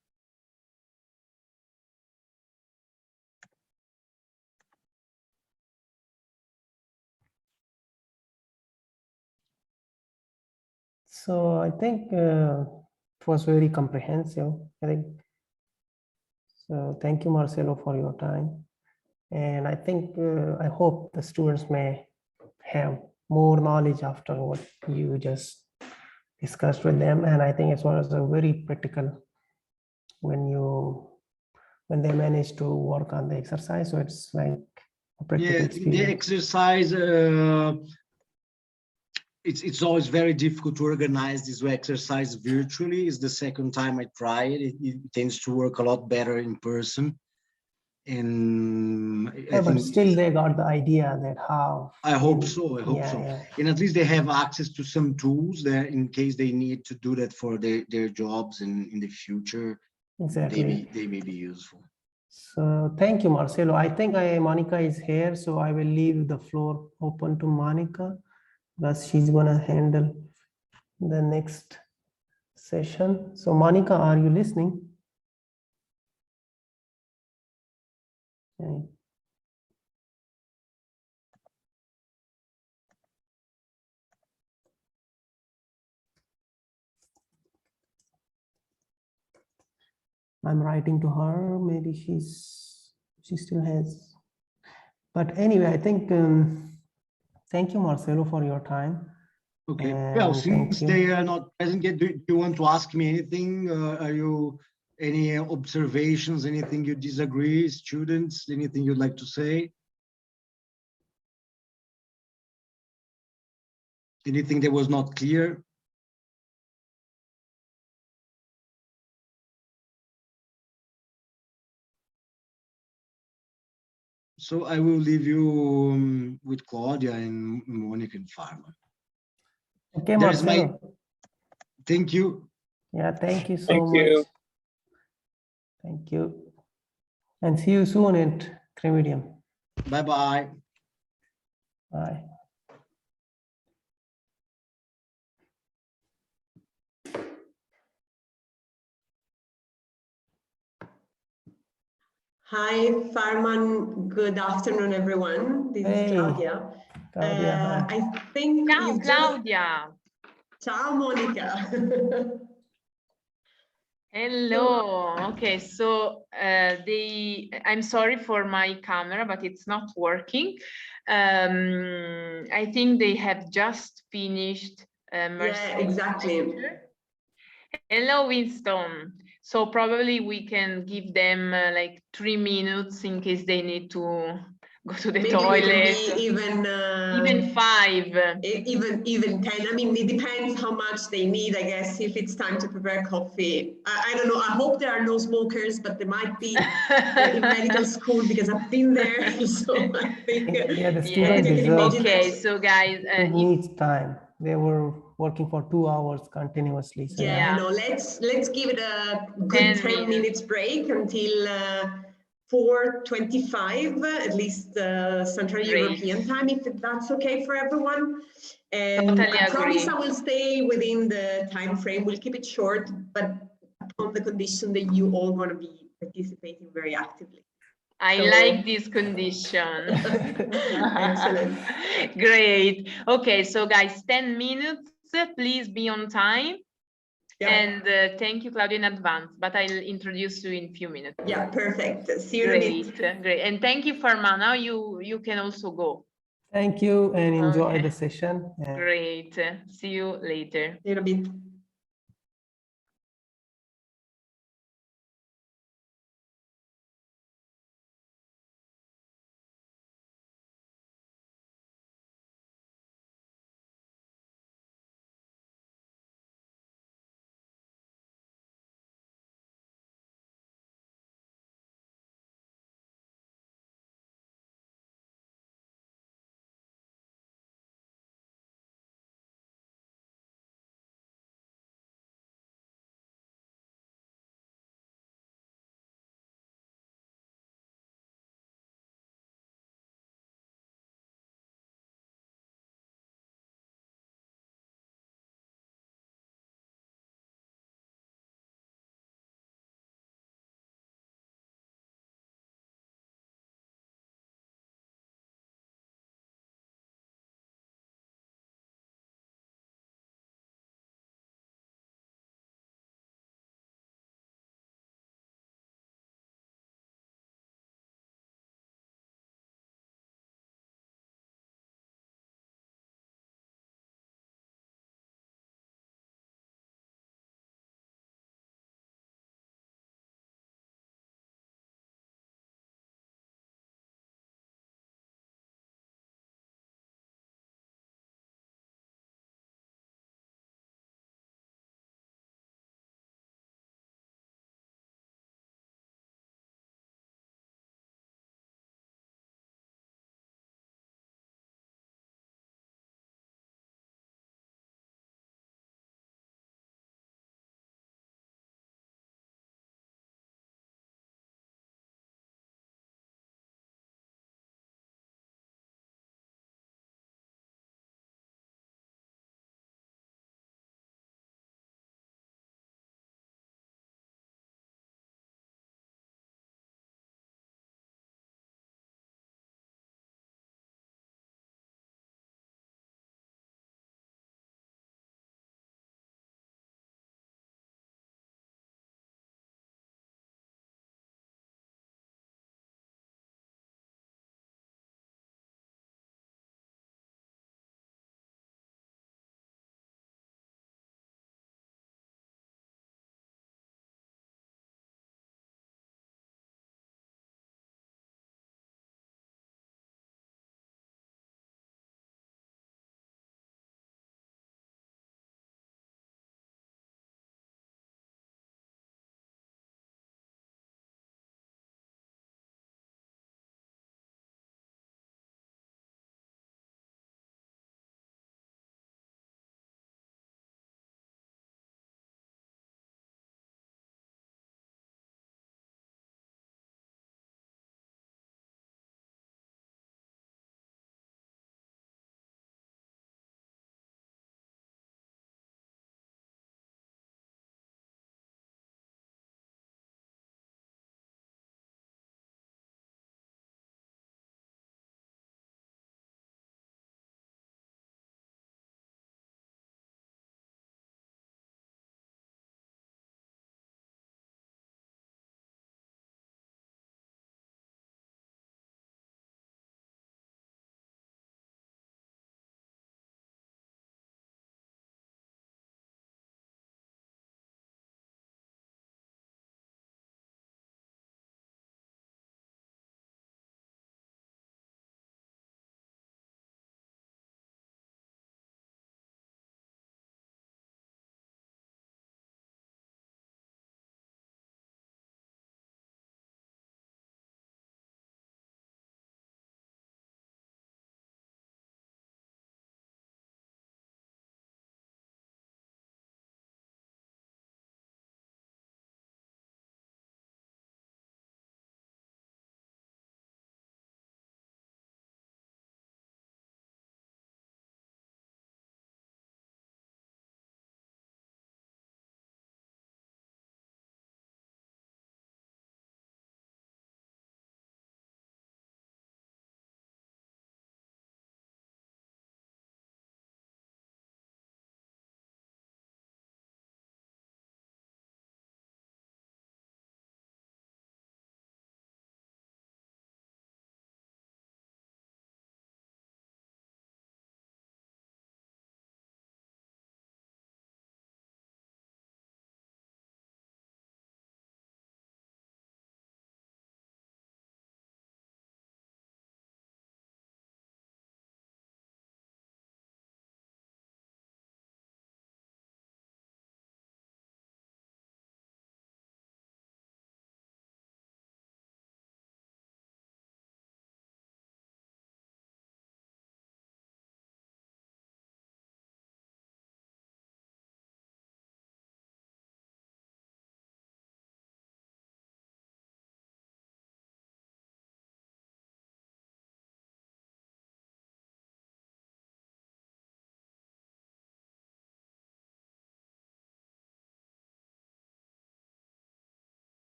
So I think it was very comprehensive, I think. So thank you, Marcelo, for your time. And I think, I hope the students may have more knowledge after what you just discussed with them. And I think it was a very practical when they manage to work on the exercise. So it's like a practical experience. The exercise, it's always very difficult to organize this exercise virtually. It's the second time I try it. It tends to work a lot better in person. And yeah, but still they got the idea that how. I hope so. I hope so. Yeah. And at least they have access to some tools there in case they need to do that for their jobs and in the future. Exactly. They may be useful. So thank you, Marcelo. I think Monica is here, so I will leave the floor open to Monica, because she's gonna handle the next session. So Monica, are you listening? Okay. I'm writing to her. Maybe she still has. But anyway, I think thank you, Marcelo, for your time. Okay. And well, since they are not present yet, do you want to ask me anything? Are you any observations? Anything you disagree, students? Anything you'd like to say? Anything that was not clear? So I will leave you with Claudia and Monica and Farmer. Okay, Marcelo. Thank you. Yeah, thank you so much. Thank you. And see you soon at Cremidium. Bye-bye. Bye. Hi, Farman. Good afternoon, everyone. This is Claudia. I think Ciao, Claudia. Ciao, Monica. Hello. Okay, so I'm sorry for my camera, but it's not working. I think they have just finished. Yeah, exactly. Hello, Winston. So probably we can give them like 3 minutes in case they need to go to the Maybe we toilet. can be Even 5. Even 10. I mean, it depends how much they need, I guess, if it's time to prepare coffee. I don't know. I hope there are no smokers, but there might be in medical school because I've been there. So I think Yeah, the I student can imagine Okay, that. so guys, it needs time. They were working for 2 hours continuously. So Yeah, I know. Let's give it a good 10 minutes break until 4:25, at least Central European time, if that's okay for everyone. And Totally I promise agree. I will stay within the time frame. We'll keep it short, but on the condition that you all going to be participating very actively. I like this condition. Excellent. Great. Okay, so guys, 10 minutes. Please be on time. Yeah. And thank you, Claudia, in advance, but I'll introduce you in a few minutes. Yeah, perfect. See you in a bit. Great. And thank you, Farma. Now you can also go. thank you and enjoy Okay. the session. Great. See you later. See you in a bit.